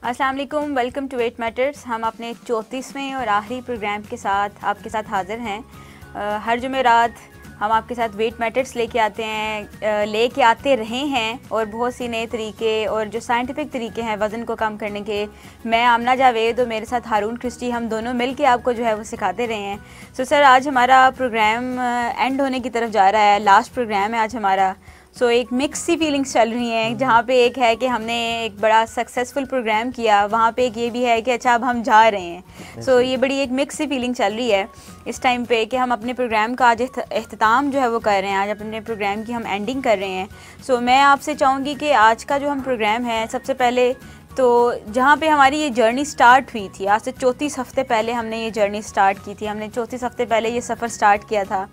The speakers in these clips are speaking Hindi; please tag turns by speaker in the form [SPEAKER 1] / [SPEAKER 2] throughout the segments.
[SPEAKER 1] अस्सलाम वालेकुम, वेलकम टू वेट मैटर्स। हम अपने 34वें और आखिरी प्रोग्राम के साथ आपके साथ हाज़िर हैं। हर जुमेरात हम आपके साथ वेट मैटर्स लेके आते हैं, लेके आते रहे हैं और बहुत सी नए तरीके और जो साइंटिफिक तरीके हैं वज़न को कम करने के। मैं आमना जावेद और मेरे साथ हारून क्रिस्टी, हम दोनों मिल के आपको जो है वो सिखाते रहे हैं। सो सर, आज हमारा प्रोग्राम एंड होने की तरफ जा रहा है, लास्ट प्रोग्राम है आज हमारा। सो एक मिक्स सी फीलिंग्स चल रही हैं, जहाँ पे एक है कि हमने एक बड़ा सक्सेसफुल प्रोग्राम किया, वहाँ पे एक ये भी है कि अच्छा अब हम जा रहे हैं। सो ये बड़ी एक मिक्स सी फीलिंग चल रही है इस टाइम पे कि हम अपने प्रोग्राम का आज इख्तिताम जो है वो कर रहे हैं, आज अपने प्रोग्राम की हम एंडिंग कर रहे हैं। सो मैं आपसे चाहूँगी कि आज का जो हम प्रोग्राम है, सबसे पहले तो जहाँ पे हमारी ये जर्नी स्टार्ट हुई थी, आज से 34 हफ़्ते पहले हमने ये जर्नी स्टार्ट की थी। हमने 34 हफ़्ते पहले ये सफ़र स्टार्ट किया था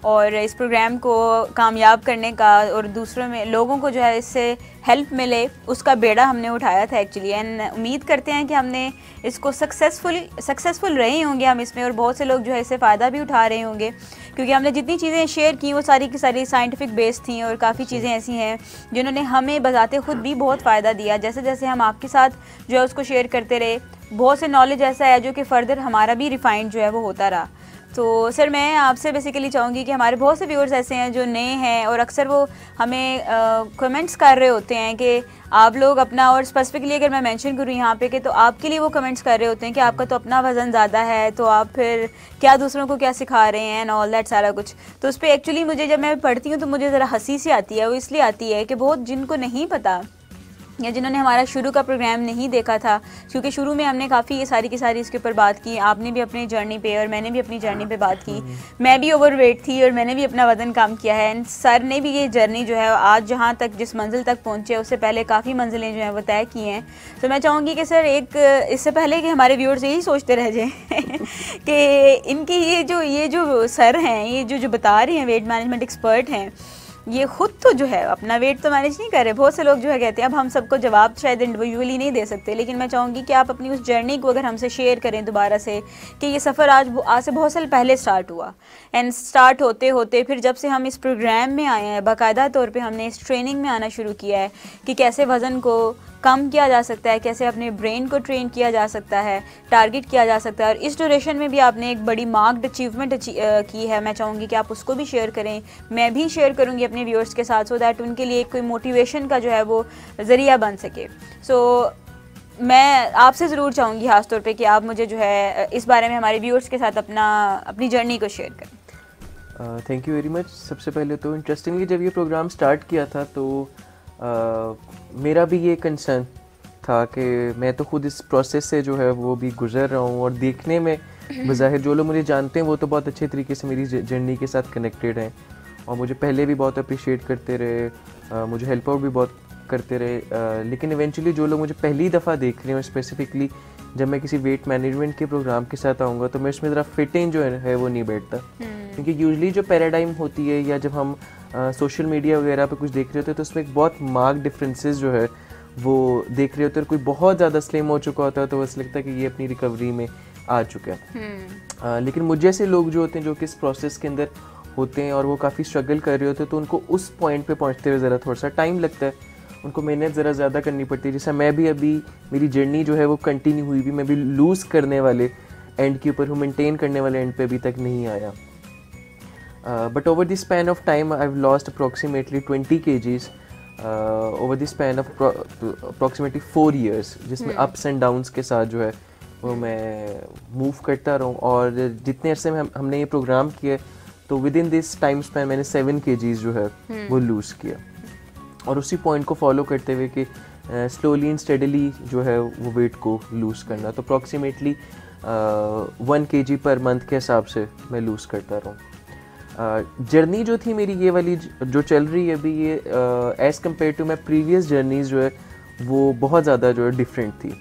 [SPEAKER 1] और इस प्रोग्राम को कामयाब करने का और दूसरों में लोगों को जो है इससे हेल्प मिले, उसका बेड़ा हमने उठाया था एक्चुअली। एंड उम्मीद करते हैं कि हमने इसको सक्सेसफुल रहे होंगे हम इसमें, और बहुत से लोग जो है इससे फ़ायदा भी उठा रहे होंगे, क्योंकि हमने जितनी चीज़ें शेयर की वो सारी की सारी साइंटिफिक बेस थी और काफ़ी चीज़ें ऐसी हैं जिन्होंने हमें बजाते खुद भी बहुत फ़ायदा दिया। जैसे जैसे हम आपके साथ जो है उसको शेयर करते रहे, बहुत से नॉलेज ऐसा है जो कि फ़र्दर हमारा भी रिफाइंड जो है वो होता रहा। तो सर, मैं आपसे बेसिकली चाहूँगी कि हमारे बहुत से व्यूअर्स ऐसे हैं जो नए हैं और अक्सर वो हमें कमेंट्स कर रहे होते हैं कि आप लोग अपना, और स्पेसिफिकली अगर मैं मेंशन करूँ यहाँ पे कि तो आपके लिए वो कमेंट्स कर रहे होते हैं कि आपका तो अपना वज़न ज़्यादा है, तो आप फिर क्या दूसरों को क्या सिखा रहे हैं एंड ऑल दैट सारा कुछ। तो उस पर एक्चुअली मुझे जब मैं पढ़ती हूँ तो मुझे ज़रा हंसी सी आती है। वो इसलिए आती है कि बहुत जिनको नहीं पता या जिन्होंने हमारा शुरू का प्रोग्राम नहीं देखा था, क्योंकि शुरू में हमने काफ़ी ये सारी की सारी इसके ऊपर बात की, आपने भी अपनी जर्नी पे और मैंने भी अपनी जर्नी पे बात की। मैं भी ओवरवेट थी और मैंने भी अपना वज़न कम किया है। एंड सर ने भी ये जर्नी जो है आज जहाँ तक जिस मंजिल तक पहुँचे उससे पहले काफ़ी मंजिलें जो हैं वो तय की हैं। तो मैं चाहूँगी कि सर, एक इससे पहले कि हमारे व्यूअर्स यही सोचते रह जाएँ कि इनके ये जो सर हैं, ये जो बता रहे हैं, वेट मैनेजमेंट एक्सपर्ट हैं, ये खुद तो जो है अपना वेट तो मैनेज नहीं कर रहे। बहुत से लोग जो है कहते हैं, अब हम सबको जवाब शायद इंडिविजुअली नहीं दे सकते, लेकिन मैं चाहूँगी कि आप अपनी उस जर्नी को अगर हमसे शेयर करें दोबारा से, कि ये सफ़र आज से बहुत साल पहले स्टार्ट हुआ एंड स्टार्ट होते होते फिर जब से हम इस प्रोग्राम में आए हैं, बाकायदा तौर पे हमने इस ट्रेनिंग में आना शुरू किया है कि कैसे वज़न को कम किया जा सकता है, कैसे अपने ब्रेन को ट्रेन किया जा सकता है, टारगेट किया जा सकता है। और इस ड्यूरेशन में भी आपने एक बड़ी मार्क्ड अचीवमेंट की है। मैं चाहूँगी कि आप उसको भी शेयर करें, मैं भी शेयर करूँगी अपने व्यूअर्स के साथ, सो दैट उनके लिए कोई मोटिवेशन का जो है वो ज़रिया बन सके। सो मैं आपसे ज़रूर चाहूँगी ख़ास तौर पे कि आप मुझे जो है इस बारे में हमारे व्यूअर्स के साथ अपनी जर्नी को शेयर करें।
[SPEAKER 2] Thank you very much. सबसे पहले तो इंटरेस्टिंगली जब ये प्रोग्राम स्टार्ट किया था तो मेरा भी ये कंसर्न था कि मैं तो खुद इस प्रोसेस से जो है वो भी गुजर रहा हूँ, और देखने में बज़ाहिर जो लोग मुझे जानते हैं वो तो बहुत अच्छे तरीके से मेरी जर्नी के साथ कनेक्टेड हैं और मुझे पहले भी बहुत अप्रिशिएट करते रहे, मुझे हेल्प आउट भी बहुत करते रहे। लेकिन इवेंचुअली जो लोग मुझे पहली दफ़ा देख रहे हैं, और स्पेसिफिकली जब मैं किसी वेट मैनेजमेंट के प्रोग्राम के साथ आऊँगा तो मैं इसमें ज़रा फिटिंग जो है वो नहीं बैठता, क्योंकि यूजली जो पैराडाइम होती है या जब हम सोशल मीडिया वगैरह पे कुछ देख रहे होते हैं तो उसमें एक बहुत मार्क डिफरेंसेस जो है वो देख रहे होते हैं। कोई बहुत ज़्यादा स्लिम हो चुका होता है तो वैसे लगता है कि ये अपनी रिकवरी में आ चुका है। लेकिन मुझे जैसे लोग जो होते हैं जो कि इस प्रोसेस के अंदर होते हैं और वो काफ़ी स्ट्रगल कर रहे होते हैं, तो उनको उस पॉइंट पे पहुंचते हुए ज़रा थोड़ा सा टाइम लगता है, उनको मेहनत ज़रा ज़्यादा करनी पड़ती है। जैसे मैं भी अभी मेरी जर्नी जो है वो कंटिन्यू हुई भी, मैं भी लूज़ करने वाले एंड के ऊपर हूँ, मेनटेन करने वाले एंड पे अभी तक नहीं आया। But over the span of time, I've lost approximately 20 kgs over the span of approximately 4 years, जिसमें ups and downs के साथ जो है वो मैं मूव करता रहूँ। और जितने अरसे में हमने ये प्रोग्राम किया तो with in this time span मैंने 7 kgs जो है वो लूज़ किया, और उसी पॉइंट को फॉलो करते हुए कि स्लोली एंड स्टेडली जो है वो वेट को लूज़ करना। तो अप्रॉक्सीमेटली 1 kg पर मंथ के हिसाब से मैं लूज़ करता रहूँ। जर्नी जो थी मेरी ये वाली जो चल रही है अभी, ये as compare to my previous journeys जो है वो बहुत ज़्यादा जो है डिफरेंट थी।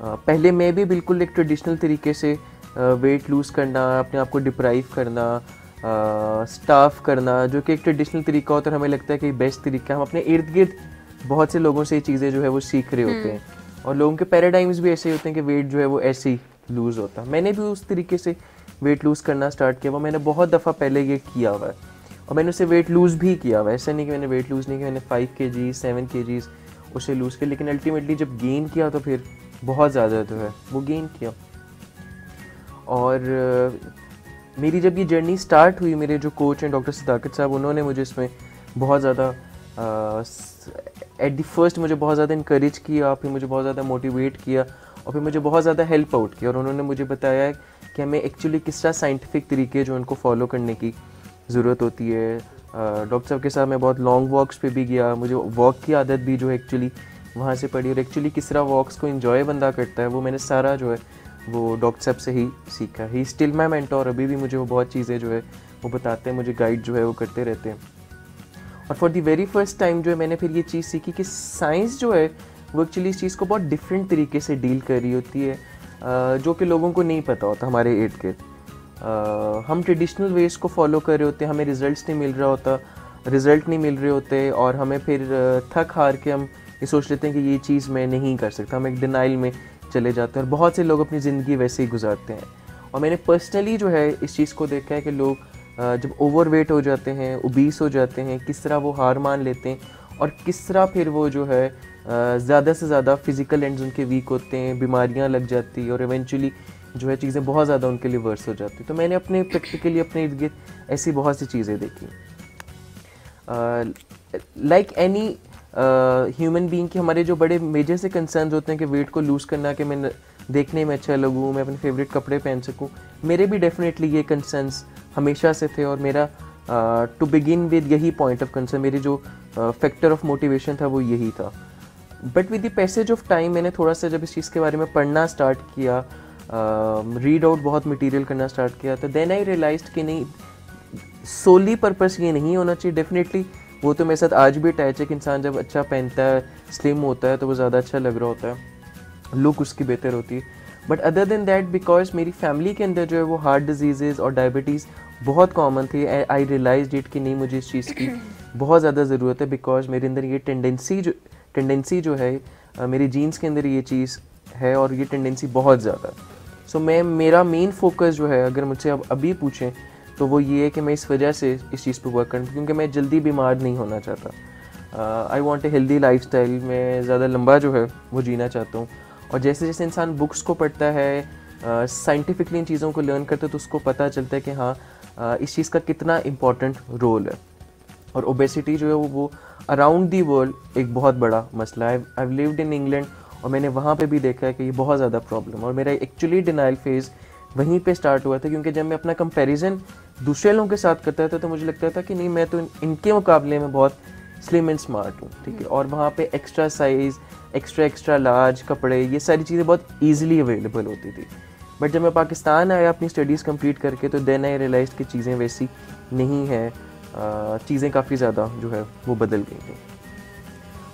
[SPEAKER 2] पहले मैं भी बिल्कुल एक ट्रेडिशनल तरीके से वेट लूज़ करना, अपने आप को डिप्राइव करना, स्टाफ करना, जो कि एक ट्रेडिशनल तरीका होता है, हमें लगता है कि बेस्ट तरीका। हम अपने इर्द गिर्द बहुत से लोगों से ये चीज़ें जो है वो सीख रहे होते हैं, और लोगों के पैराडाइम्स भी ऐसे होते हैं कि वेट जो है वो ऐसे ही लूज़ होता है। मैंने भी उस तरीके से वेट लूज़ करना स्टार्ट किया, वो मैंने बहुत दफ़ा पहले ये किया हुआ है और मैंने उससे वेट लूज़ भी किया हुआ है। ऐसा नहीं कि मैंने वेट लूज़ नहीं किया, मैंने 5 kg 7 kg उसे लूज़ किया, लेकिन अल्टीमेटली जब गेन किया तो फिर बहुत ज़्यादा जो है वो गेन किया। और मेरी जब ये जर्नी स्टार्ट हुई, मेरे जो कोच हैं डॉक्टर सदाकत साहब, उन्होंने मुझे इसमें बहुत ज़्यादा एट द फर्स्ट मुझे बहुत ज़्यादा इनकरेज किया, फिर मुझे बहुत ज़्यादा मोटिवेट किया और फिर मुझे बहुत ज़्यादा हेल्प आउट किया। और उन्होंने मुझे बताया कि हमें एक्चुअली किस तरह साइंटिफिक तरीके जो उनको फॉलो करने की ज़रूरत होती है। डॉक्टर साहब के साथ मैं बहुत लॉन्ग वॉक्स पे भी गया, मुझे वॉक की आदत भी जो है एक्चुअली वहाँ से पड़ी, और एक्चुअली किस तरह वॉक्स को इन्जॉय बंदा करता है वो मैंने सारा जो है वो डॉक्टर साहब से ही सीखा। ही स्टिल माई मेंटोर, अभी भी मुझे वो बहुत चीज़ें जो है वो बताते हैं, मुझे गाइड जो है वो करते रहते हैं। और for the very first time जो है मैंने फिर ये चीज़ सीखी कि साइंस जो है वो एक्चुअली इस चीज़ को बहुत डिफरेंट तरीके से डील कर रही होती है, जो कि लोगों को नहीं पता होता हमारे इर्द गिर्द। हम ट्रेडिशनल वेज को फॉलो कर रहे होते हैं, हमें रिजल्ट नहीं मिल रहे होते और हमें फिर थक हार के हम ये सोच लेते हैं कि ये चीज़ मैं नहीं कर सकता, हम एक डिनाइल में चले जाते हैं और बहुत से लोग अपनी ज़िंदगी वैसे ही गुजारते हैं। और मैंने पर्सनली जो है इस चीज़ को देखा है कि लोग जब ओवरवेट हो जाते हैं, ओबीस हो जाते हैं, किस तरह वो हार मान लेते हैं और किस तरह फिर वो जो है ज़्यादा से ज़्यादा फिज़िकल एंड्स उनके वीक होते हैं, बीमारियां लग जाती है और इवेंचुअली जो है चीज़ें बहुत ज़्यादा उनके लिए वर्स हो जाती। तो मैंने अपने प्रैक्टिकली अपने इर्द गिर्द ऐसी बहुत सी चीज़ें देखी। लाइक एनी ह्यूमन बीइंग के हमारे जो बड़े मेजर से कंसर्न्स होते हैं कि वेट को लूज़ करना, कि मैं देखने में अच्छा लगूँ, मैं अपने फेवरेट कपड़े पहन सकूँ, मेरे भी डेफिनेटली ये कंसर्न्स हमेशा से थे। और मेरा टू बिगिन विद यही पॉइंट ऑफ कंसर्न, मेरी जो फैक्टर ऑफ मोटिवेशन था वो यही था। But with the passage of time मैंने थोड़ा सा जब इस चीज़ के बारे में पढ़ना स्टार्ट किया, रीड आउट बहुत मटेरियल करना स्टार्ट किया, तो देन आई रियलाइज्ड कि नहीं, सोली पर्पस ये नहीं होना चाहिए। डेफिनेटली वो तो मेरे साथ आज भी अटैच है कि इंसान जब अच्छा पहनता है, स्लिम होता है, तो वो ज़्यादा अच्छा लग रहा होता है, लुक उसकी बेहतर होती है। But other than that, because मेरी फैमिली के अंदर जो है वो हार्ट डिजीज़ और डायबिटीज़ बहुत कॉमन थी, आई रियलाइज्ड इट कि नहीं, मुझे इस चीज़ की बहुत ज़्यादा ज़रूरत है, बिकॉज मेरे अंदर ये टेंडेंसी जो है मेरी जीन्स के अंदर ये चीज़ है और ये टेंडेंसी बहुत ज़्यादा। सो मेरा मेन फोकस जो है, अगर मुझसे अब अभी पूछें, तो वो ये है कि मैं इस वजह से इस चीज़ पर वर्क करूँ, क्योंकि मैं जल्दी बीमार नहीं होना चाहता। I want a healthy life style, मैं ज़्यादा लंबा जो है वो जीना चाहता हूँ। और जैसे जैसे इंसान बुक्स को पढ़ता है, साइंटिफिकली इन चीज़ों को लर्न करता है, तो उसको पता चलता है कि हाँ इस चीज़ का कितना इम्पॉर्टेंट रोल है। और ओबेसिटी जो है वो अराउंड दी वर्ल्ड एक बहुत बड़ा मसला है। आई लिव्ड इन इंग्लैंड और मैंने वहाँ पे भी देखा है कि ये बहुत ज़्यादा प्रॉब्लम है। और मेरा एक्चुअली डिनाइल फेज़ वहीं पे स्टार्ट हुआ था, क्योंकि जब मैं अपना कंपैरिजन दूसरे लोगों के साथ करता था तो मुझे लगता था कि नहीं, मैं तो इनके मुकाबले में बहुत स्लिम एंड स्मार्ट हूँ, ठीक है। और वहाँ पे एक्स्ट्रा साइज़, एक्स्ट्रा लार्ज कपड़े, ये सारी चीज़ें बहुत ईजिली अवेलेबल होती थी। बट जब मैं पाकिस्तान आया अपनी स्टडीज़ कंप्लीट करके, तो देन आई रियलाइज़ कि चीज़ें वैसी नहीं हैं, चीज़ें काफ़ी ज़्यादा जो है वो बदल गई थी।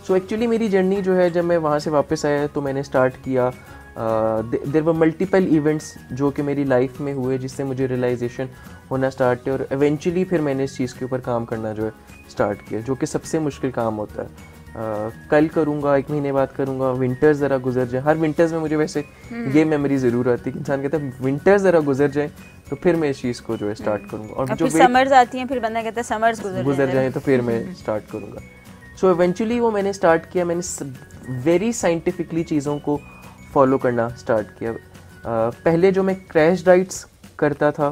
[SPEAKER 2] सो एक्चुअली मेरी जर्नी जो है, जब मैं वहाँ से वापस आया तो मैंने स्टार्ट किया, देयर वर मल्टीपल इवेंट्स जो कि मेरी लाइफ में हुए, जिससे मुझे रियलाइजेशन होना स्टार्ट किया और इवेंचुअली फिर मैंने इस चीज़ के ऊपर काम करना जो है स्टार्ट किया, जो कि सबसे मुश्किल काम होता है। कल करूँगा, एक महीने बाद करूँगा, विंटर्स ज़रा गुजर जाए। हर विंटर्स में मुझे वैसे ये मेमोरी ज़रूर आती है कि इंसान कहता है विंटर्स ज़रा गुजर जाए तो फिर मैं इस चीज़ को जो है स्टार्ट करूँगा। और जो
[SPEAKER 1] समर्स आती हैं, फिर बंदा कहता है समर्स गुजर जाए
[SPEAKER 2] तो फिर मैं स्टार्ट करूँगा। सो इवेंचुअली वो मैंने स्टार्ट किया, मैंने वेरी साइंटिफिकली चीज़ों को फॉलो करना स्टार्ट किया। पहले जो मैं क्रैश डाइट्स करता था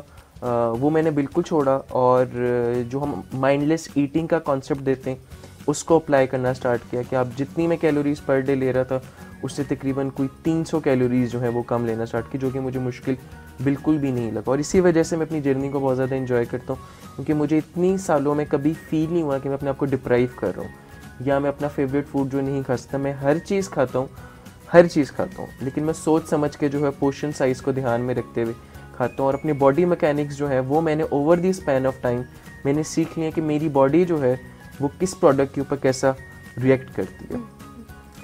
[SPEAKER 2] वो मैंने बिल्कुल छोड़ा, और जो हम माइंडलेस ईटिंग का कॉन्सेप्ट देते हैं उसको अप्लाई करना स्टार्ट किया कि आप जितनी मैं कैलोरीज पर डे ले रहा था उससे तकरीबन कोई 300 कैलोरीज जो है वो कम लेना स्टार्ट की, जो कि मुझे मुश्किल बिल्कुल भी नहीं लगा। और इसी वजह से मैं अपनी जर्नी को बहुत ज़्यादा एंजॉय करता हूँ, क्योंकि मुझे इतनी सालों में कभी फील नहीं हुआ कि मैं अपने आप को डिप्राइव कर रहा हूँ या मैं अपना फेवरेट फूड जो नहीं खा सकता। मैं हर चीज़ खाता हूँ, लेकिन मैं सोच समझ के जो है पोर्शन साइज़ को ध्यान में रखते हुए खाता हूँ। और अपनी बॉडी मैकेनिक्स जो है वो मैंने over the span of time मैंने सीख लिया कि मेरी बॉडी जो है वो किस प्रोडक्ट के ऊपर कैसा रिएक्ट करती है।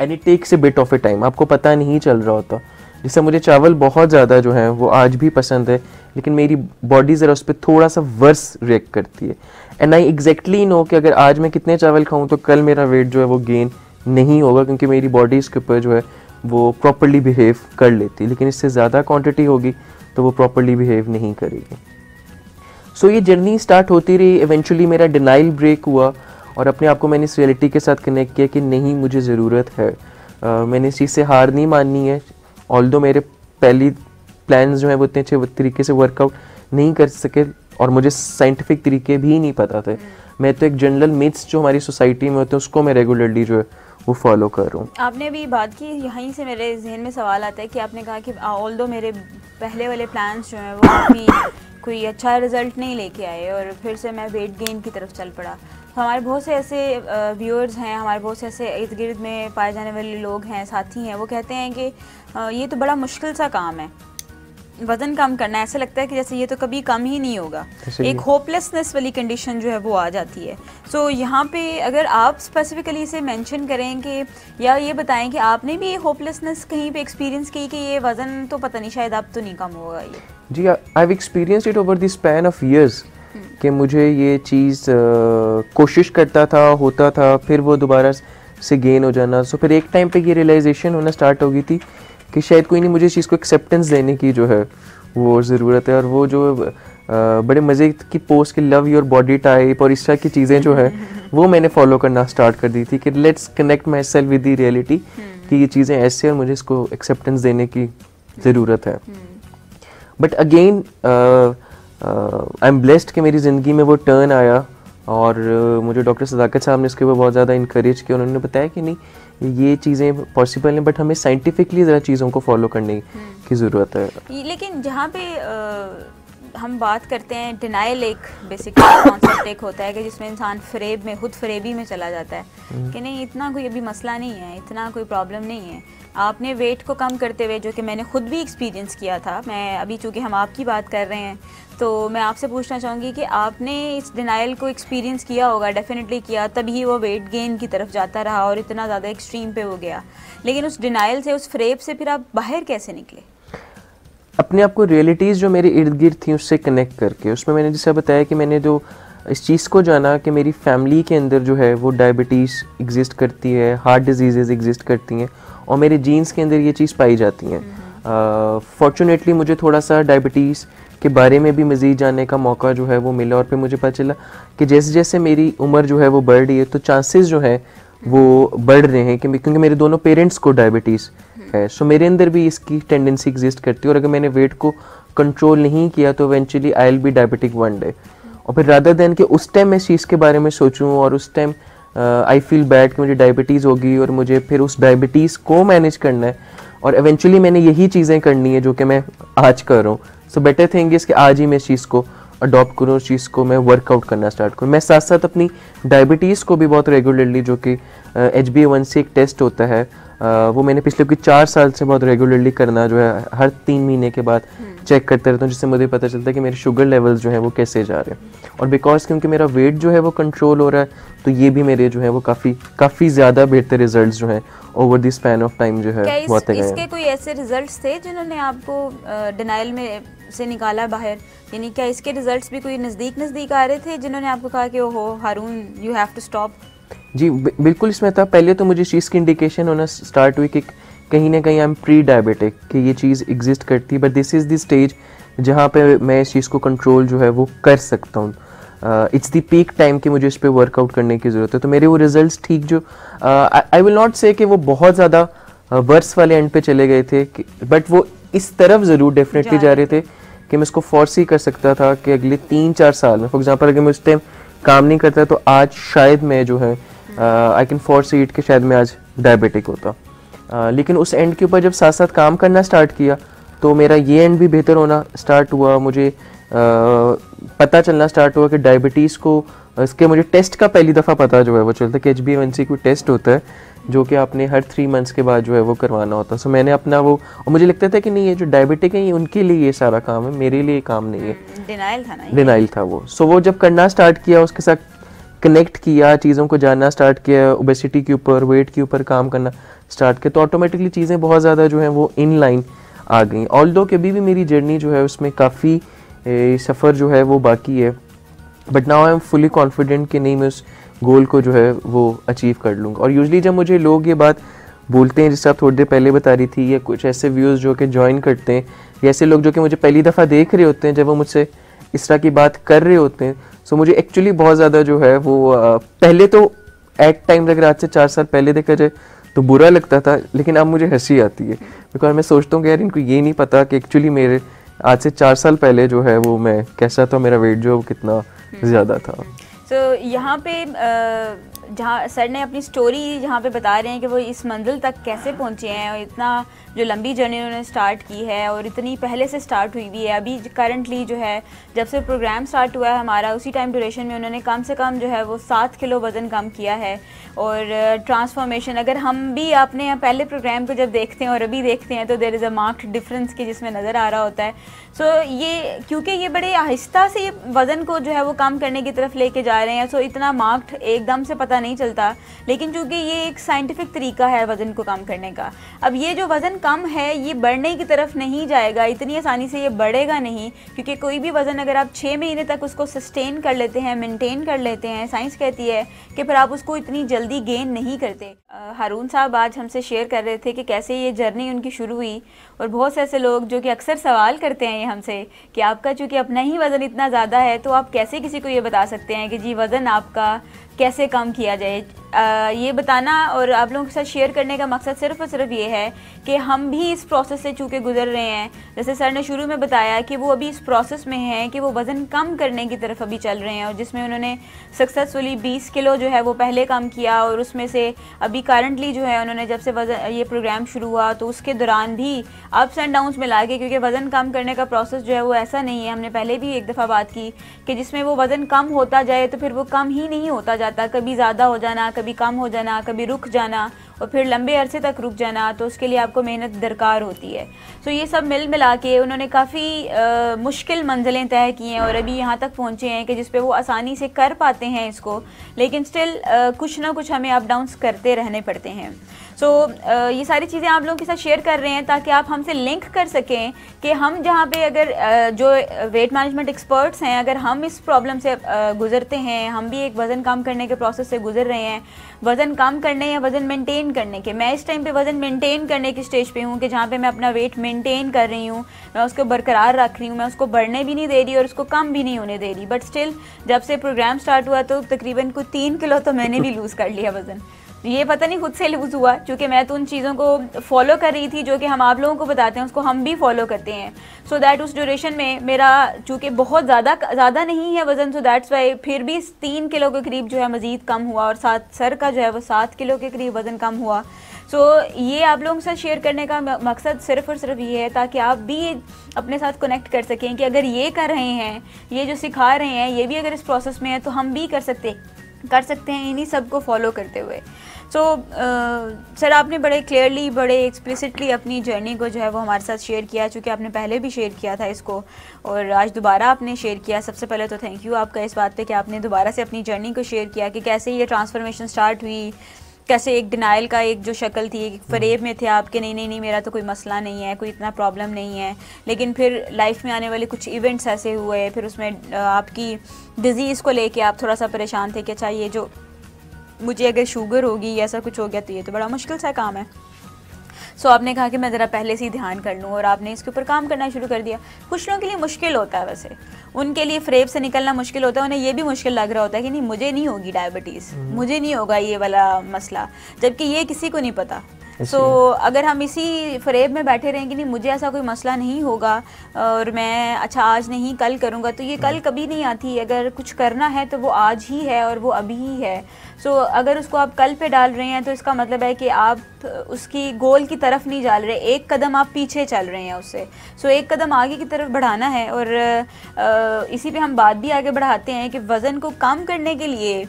[SPEAKER 2] And it takes a bit of a time, आपको पता नहीं चल रहा होता। जैसे मुझे चावल बहुत ज़्यादा जो है वो आज भी पसंद है, लेकिन मेरी बॉडी ज़रा उस पर थोड़ा सा वर्स रिएक्ट करती है। एंड आई एग्जैक्टली नो कि अगर आज मैं कितने चावल खाऊं तो कल मेरा वेट जो है वो गेन नहीं होगा, क्योंकि मेरी बॉडी इसके ऊपर जो है वो प्रॉपर्ली बिहेव कर लेती है। लेकिन इससे ज़्यादा क्वांटिटी होगी तो वो प्रॉपर्ली बिहेव नहीं करेगी। सो ये जर्नी स्टार्ट होती रही, इवेंचुअली मेरा डिनाइल ब्रेक हुआ और अपने आप को मैंने इस रियलिटी के साथ कनेक्ट किया कि नहीं, मुझे ज़रूरत है, मैंने इस चीज़ से हार नहीं माननी है। ऑल्दो मेरे पहली प्लान्स जो हैं वो इतने अच्छे तरीके से वर्कआउट नहीं कर सके और मुझे साइंटिफिक तरीके भी नहीं पता थे। मैं तो एक जनरल मिथ्स जो हमारी सोसाइटी में होते हैं उसको मैं रेगुलरली जो है वो फॉलो कर रहा हूँ।
[SPEAKER 1] आपने अभी बात की, यहीं से मेरे जहन में सवाल आता है कि आपने कहा कि ऑल्दो मेरे पहले वाले प्लान्स जो हैं वो काफ़ी कोई अच्छा रिज़ल्ट नहीं लेके आए और फिर से मैं वेट गेन की तरफ चल पड़ा। तो हमारे बहुत से ऐसे व्यूअर्स हैं, हमारे बहुत से ऐसे इर्द गिर्द में पाए जाने वाले लोग हैं, साथी हैं, वो कहते हैं कि ये तो बड़ा मुश्किल सा काम है वज़न कम करना। ऐसा लगता है कि जैसे ये तो कभी कम ही नहीं होगा, एक होपलेसनेस वाली कंडीशन जो है वो आ जाती है। सो यहाँ पे अगर आप स्पेसिफिकली इसे मेंशन करें कि या ये बताएं कि आपने भी ये होपलेसनेस कहीं पे एक्सपीरियंस की कि ये वज़न तो पता नहीं शायद अब तो नहीं कम होगा ये?
[SPEAKER 2] जी, I have experienced it over the span of years कि मुझे ये चीज़ कोशिश करता था, होता था, फिर वो दोबारा से गेन हो जाना। सो फिर एक टाइम पे ये रियलाइजेशन होना स्टार्ट हो गई थी कि शायद कोई नहीं, मुझे इस चीज़ को एक्सेप्टेंस देने की जो है वो ज़रूरत है। और वो जो बड़े मज़े की पोस्ट कि लव योर बॉडी टाइप और इस तरह की चीज़ें जो है वो मैंने फॉलो करना स्टार्ट कर दी थी कि let's connect my self with the reality कि ये चीज़ें ऐसे और मुझे इसको एक्सेप्टेंस देने की ज़रूरत है। But again I am blessed कि मेरी ज़िंदगी में वो टर्न आया और मुझे डॉक्टर सदाकत साहब ने इसके ऊपर बहुत ज़्यादा इनकरेज किया। उन्होंने बताया कि नहीं, ये चीज़ें पॉसिबल हैं बट हमें साइंटिफिकली ज़रा चीज़ों को फॉलो करने की ज़रूरत है।
[SPEAKER 1] लेकिन जहाँ पे हम बात करते हैं डिनाइल, एक बेसिकली कॉन्सेप्ट एक होता है कि जिसमें इंसान फरेब में, खुद फरेबी में चला जाता है कि नहीं इतना कोई अभी मसला नहीं है, इतना कोई प्रॉब्लम नहीं है। आपने वेट को कम करते हुए, जो कि मैंने खुद भी एक्सपीरियंस किया था, मैं अभी चूँकि हम आपकी बात कर रहे हैं तो मैं आपसे पूछना चाहूँगी कि आपने इस डिनाइल को एक्सपीरियंस किया होगा, डेफिनेटली किया, तभी वो वेट गेन की तरफ जाता रहा और इतना ज़्यादा एक्सट्रीम पे हो गया। लेकिन उस डिनाइल से, उस फ्रेब से फिर आप बाहर कैसे निकले?
[SPEAKER 2] अपने आप को रियलिटीज़ जो मेरे इर्द गिर्द थी उससे कनेक्ट करके। उसमें मैंने जैसा बताया कि मैंने जो इस चीज़ को जाना कि मेरी फैमिली के अंदर जो है वो डायबिटीज़ एग्जिस्ट करती है, हार्ट डिजीज़ एग्जिस्ट करती हैं और मेरे जीन्स के अंदर ये चीज़ पाई जाती हैं। फॉर्चुनेटली मुझे थोड़ा सा डायबिटीज़ के बारे में भी मज़ीद जानने का मौका जो है वो मिला और फिर मुझे पता चला कि जैसे जैसे मेरी उम्र जो है वो बढ़ रही है तो चांसेस जो है वो बढ़ रहे हैं कि क्योंकि मेरे दोनों पेरेंट्स को डायबिटीज़ है। सो मेरे अंदर भी इसकी टेंडेंसी एग्जिस्ट करती है और अगर मैंने वेट को कंट्रोल नहीं किया तो eventually I will be diabetic one day. और फिर रादर देन कि उस टाइम मैं इस चीज़ के बारे में सोचूं और उस टाइम आई फील बैड कि मुझे डायबिटीज़ होगी और मुझे फिर उस डायबिटीज़ को मैनेज करना है और इवेंचुअली मैंने यही चीज़ें करनी है जो कि मैं आज कर रहा हूँ। सो बेटर थिंग इज़ कि आज ही मैं इस चीज़ को अडॉप्ट करूँ, उस चीज़ को मैं वर्कआउट करना स्टार्ट करूँ। मैं साथ साथ अपनी डायबिटीज़ को भी बहुत रेगुलरली, जो कि HbA1c एक टेस्ट होता है, वो मैंने पिछले कोई 4 साल से बहुत रेगुलरली करना जो है, हर 3 महीने के बाद चेक करते रहता हूँ, जिससे मुझे पता चलता है कि मेरे शुगर लेवल्स जो हैं वो कैसे जा रहे हैं। और बिकॉज क्योंकि मेरा वेट जो है वो कंट्रोल हो रहा है तो ये भी मेरे जो है वो काफ़ी ज़्यादा बेहतर रिजल्ट्स जो हैं over the span of time जो है वो आते गए।
[SPEAKER 1] इसके कोई ऐसे रिजल्ट्स थे जिन्होंने आपको डिनाइल में से निकाला बाहर? यानी क्या इसके रिजल्ट्स भी कोई नज़दीक आ रहे थे जिन्होंने आपको कहा कि ओहो हारून यू हैव टू स्टॉप?
[SPEAKER 2] जी बिल्कुल, इसमें था। पहले तो मुझे इस चीज़ की इंडिकेशन होना स्टार्ट हुई कि कहीं ना कहीं आई एम प्री डायबिटिक, कि ये चीज़ एग्जिस्ट करती है, but this is the stage जहाँ पे मैं इस चीज़ को कंट्रोल जो है वो कर सकता हूँ। इट्स द पीक टाइम कि मुझे इस पे वर्कआउट करने की ज़रूरत है। तो मेरे वो रिजल्ट्स ठीक जो आई विल नॉट से कि वो बहुत ज़्यादा वर्स वाले एंड पे चले गए थे, बट वो इस तरफ ज़रूर डेफिनेटली जा रहे थे कि मैं इसको फोर्स ही कर सकता था कि अगले 3-4 साल में, फॉर एग्जांपल अगर मैं उस टाइम काम नहीं करता तो आज शायद मैं जो है आई कैन फोर्स इट कि शायद मैं आज डायबिटिक होता। लेकिन उस एंड के ऊपर जब साथ साथ काम करना स्टार्ट किया तो मेरा ये एंड भी बेहतर होना स्टार्ट हुआ। मुझे पता चलना स्टार्ट हुआ कि डायबिटीज़ को, इसके मुझे टेस्ट का पहली दफ़ा पता जो है वो चलता है कि HbA1c कोई टेस्ट होता है जो कि आपने हर 3 मंथ्स के बाद जो है वो करवाना होता है। सो मैंने अपना वो, और मुझे लगता था कि नहीं ये जो डायबिटिक है ये उनके लिए ये सारा काम है, मेरे लिए काम नहीं है। डिनाइल था वो। सो वो जब करना स्टार्ट किया, उसके साथ कनेक्ट किया, चीज़ों को जानना स्टार्ट किया, ओबेसिटी के ऊपर, वेट के ऊपर काम करना स्टार्ट किया, तो ऑटोमेटिकली चीज़ें बहुत ज़्यादा जो हैं वो इन लाइन आ गई। ऑल्दो कि अभी भी मेरी जर्नी जो है उसमें काफ़ी सफ़र जो है वो बाकी है, but now I am fully confident कि नहीं मैं उस गोल को जो है वो अचीव कर लूँगा। और यूजली जब मुझे लोग ये बात बोलते हैं, जिससे आप थोड़ी देर पहले बता रही थी, या कुछ ऐसे व्यूज़ जो कि ज्वाइन करते हैं, या ऐसे लोग जो कि मुझे पहली दफ़ा देख रहे होते हैं, जब वो मुझसे इस तरह की बात कर रहे होते हैं, सो मुझे एक्चुअली बहुत ज़्यादा जो है वो पहले तो एट टाइम अगर आज से 4 साल पहले देखा जाए तो बुरा लगता था, लेकिन अब मुझे हंसी आती है बिकॉज मैं सोचता हूँ कि यार इनको ये नहीं पता कि एक्चुअली मेरे आज से 4 साल पहले जो है वो मैं कैसा था, मेरा वेट जो है वो कितना ज़्यादा था।
[SPEAKER 1] तो यहाँ पे जहाँ सर ने अपनी स्टोरी जहाँ पे बता रहे हैं कि वो इस मंजिल तक कैसे पहुँचे हैं और इतना जो लंबी जर्नी उन्होंने स्टार्ट की है और इतनी पहले से स्टार्ट हुई भी है। अभी करंटली जो है जब से प्रोग्राम स्टार्ट हुआ है हमारा, उसी टाइम ड्यूरेशन में उन्होंने कम से कम जो है वो 7 किलो वज़न कम किया है। और ट्रांसफॉर्मेशन अगर हम भी अपने पहले प्रोग्राम को जब देखते हैं और अभी देखते हैं तो there is a marked difference की जिसमें नज़र आ रहा होता है। सो ये क्योंकि ये बड़े आहिस्ता से ये वज़न को जो है वो कम करने की तरफ लेके जा रहे हैं, सो इतना मार्क्ड एकदम से पता नहीं चलता, लेकिन चूँकि ये एक साइंटिफिक तरीका है वज़न को कम करने का। अब ये जो वज़न कम है ये बढ़ने की तरफ नहीं जाएगा, इतनी आसानी से ये बढ़ेगा नहीं, क्योंकि कोई भी वज़न अगर आप 6 महीने तक उसको सस्टेन कर लेते हैं, मेंटेन कर लेते हैं, साइंस कहती है कि फिर आप उसको इतनी जल्दी गेन नहीं करते। हारून साहब आज हमसे शेयर कर रहे थे कि कैसे ये जर्नी उनकी शुरू हुई, और बहुत से ऐसे लोग जो कि अक्सर सवाल करते हैं ये हमसे कि आपका चूँकि अपना ही वज़न इतना ज़्यादा है तो आप कैसे किसी को ये बता सकते हैं कि जी वज़न आपका कैसे कम किया जाए। ये बताना और आप लोगों के साथ शेयर करने का मकसद सिर्फ़ और सिर्फ ये है कि हम भी इस प्रोसेस से चूँकि गुजर रहे हैं। जैसे सर ने शुरू में बताया कि वो अभी इस प्रोसेस में हैं कि वो वज़न कम करने की तरफ अभी चल रहे हैं, और जिसमें उन्होंने सक्सेसफुली 20 किलो जो है वो पहले कम किया, और उसमें से अभी करंटली जो है उन्होंने जब से वज़न ये प्रोग्राम शुरू हुआ तो उसके दौरान भी अप्स एंड डाउन्स मिला के, क्योंकि वज़न कम करने का प्रोसेस जो है वो ऐसा नहीं है, हमने पहले भी एक दफ़ा बात की कि जिसमें वो वज़न कम होता जाए तो फिर वो कम ही नहीं होता जाता, कभी ज़्यादा हो जाना, कभी कम हो जाना, कभी रुक जाना और फिर लंबे अरसे तक रुक जाना, तो उसके लिए आपको मेहनत दरकार होती है। सो ये सब मिल मिला के उन्होंने काफ़ी मुश्किल मंजिलें तय की हैं और अभी यहाँ तक पहुँचे हैं कि जिस पे वो आसानी से कर पाते हैं इसको, लेकिन स्टिल कुछ ना कुछ हमें अप डाउन्स करते रहने पड़ते हैं। सो ये सारी चीज़ें आप लोगों के साथ शेयर कर रहे हैं ताकि आप हमसे लिंक कर सकें कि हम जहाँ पे अगर जो वेट मैनेजमेंट एक्सपर्ट्स हैं, अगर हम इस प्रॉब्लम से गुजरते हैं, हम भी एक वज़न कम करने के प्रोसेस से गुजर रहे हैं, वज़न कम करने या वज़न मेंटेन करने के। मैं इस टाइम पे वज़न मेंटेन करने की स्टेज पे हूँ कि जहाँ पे मैं अपना वेट मेंटेन कर रही हूँ, मैं उसको बरकरार रख रही हूँ, मैं उसको बढ़ने भी नहीं दे रही और उसको कम भी नहीं होने दे रही। बट स्टिल जब से प्रोग्राम स्टार्ट हुआ तो तकरीबन कुछ 3 किलो तो मैंने भी लूज़ कर लिया वज़न। ये पता नहीं खुद से लूज़ हुआ, क्योंकि मैं तो उन चीज़ों को फॉलो कर रही थी जो कि हम आप लोगों को बताते हैं, उसको हम भी फॉलो करते हैं। सो दैट उस ड्यूरेशन में मेरा चूँकि बहुत ज़्यादा नहीं है वज़न, सो दैट्स वाई फिर भी 3 किलो के करीब जो है मज़ीद कम हुआ, और साथ सर का जो है वो 7 किलो के करीब वज़न कम हुआ। सो ये आप लोगों के साथ शेयर करने का मकसद सिर्फ़ और सिर्फ ये है ताकि आप भी अपने साथ कनेक्ट कर सकें कि अगर ये कर रहे हैं, ये जो सिखा रहे हैं, ये भी अगर इस प्रोसेस में है तो हम भी कर सकते हैं इन्हीं सब को फॉलो करते हुए। सो सर आपने बड़े क्लियरली, बड़े एक्सप्लिसिटली अपनी जर्नी को जो है वो हमारे साथ शेयर किया, चूँकि आपने पहले भी शेयर किया था इसको और आज दोबारा आपने शेयर किया। सबसे पहले तो थैंक यू आपका इस बात पे कि आपने दोबारा से अपनी जर्नी को शेयर किया कि कैसे ये ट्रांसफॉर्मेशन स्टार्ट हुई, कैसे एक डिनाइल का एक जो शक्ल थी, एक फरेब में थे आपके नहीं मेरा तो कोई मसला नहीं है, कोई इतना प्रॉब्लम नहीं है, लेकिन फिर लाइफ में आने वाले कुछ इवेंट्स ऐसे हुए, फिर उसमें आपकी डिज़ीज़ को लेके आप थोड़ा सा परेशान थे कि अच्छा ये जो मुझे अगर शुगर होगी या ऐसा कुछ हो गया तो ये तो बड़ा मुश्किल सा काम है। सो आपने कहा कि मैं ज़रा पहले से ही ध्यान कर लूँ और आपने इसके ऊपर काम करना शुरू कर दिया। कुछ लोगों के लिए मुश्किल होता है, वैसे उनके लिए फ्रेब से निकलना मुश्किल होता है, उन्हें ये भी मुश्किल लग रहा होता है कि नहीं मुझे नहीं होगी डायबिटीज़, मुझे नहीं होगा ये वाला मसला, जबकि ये किसी को नहीं पता। सो अगर हम इसी फ्रेब में बैठे रहेंगे नहीं मुझे ऐसा कोई मसला नहीं होगा और मैं अच्छा आज नहीं कल करूँगा, तो ये कल कभी नहीं आती। अगर कुछ करना है तो वो आज ही है और वो अभी ही है। सो अगर उसको आप कल पे डाल रहे हैं तो इसका मतलब है कि आप उसकी गोल की तरफ नहीं जा रहे, एक कदम आप पीछे चल रहे हैं उससे। सो एक कदम आगे की तरफ बढ़ाना है और इसी पे हम बात भी आगे बढ़ाते हैं कि वज़न को कम करने के लिए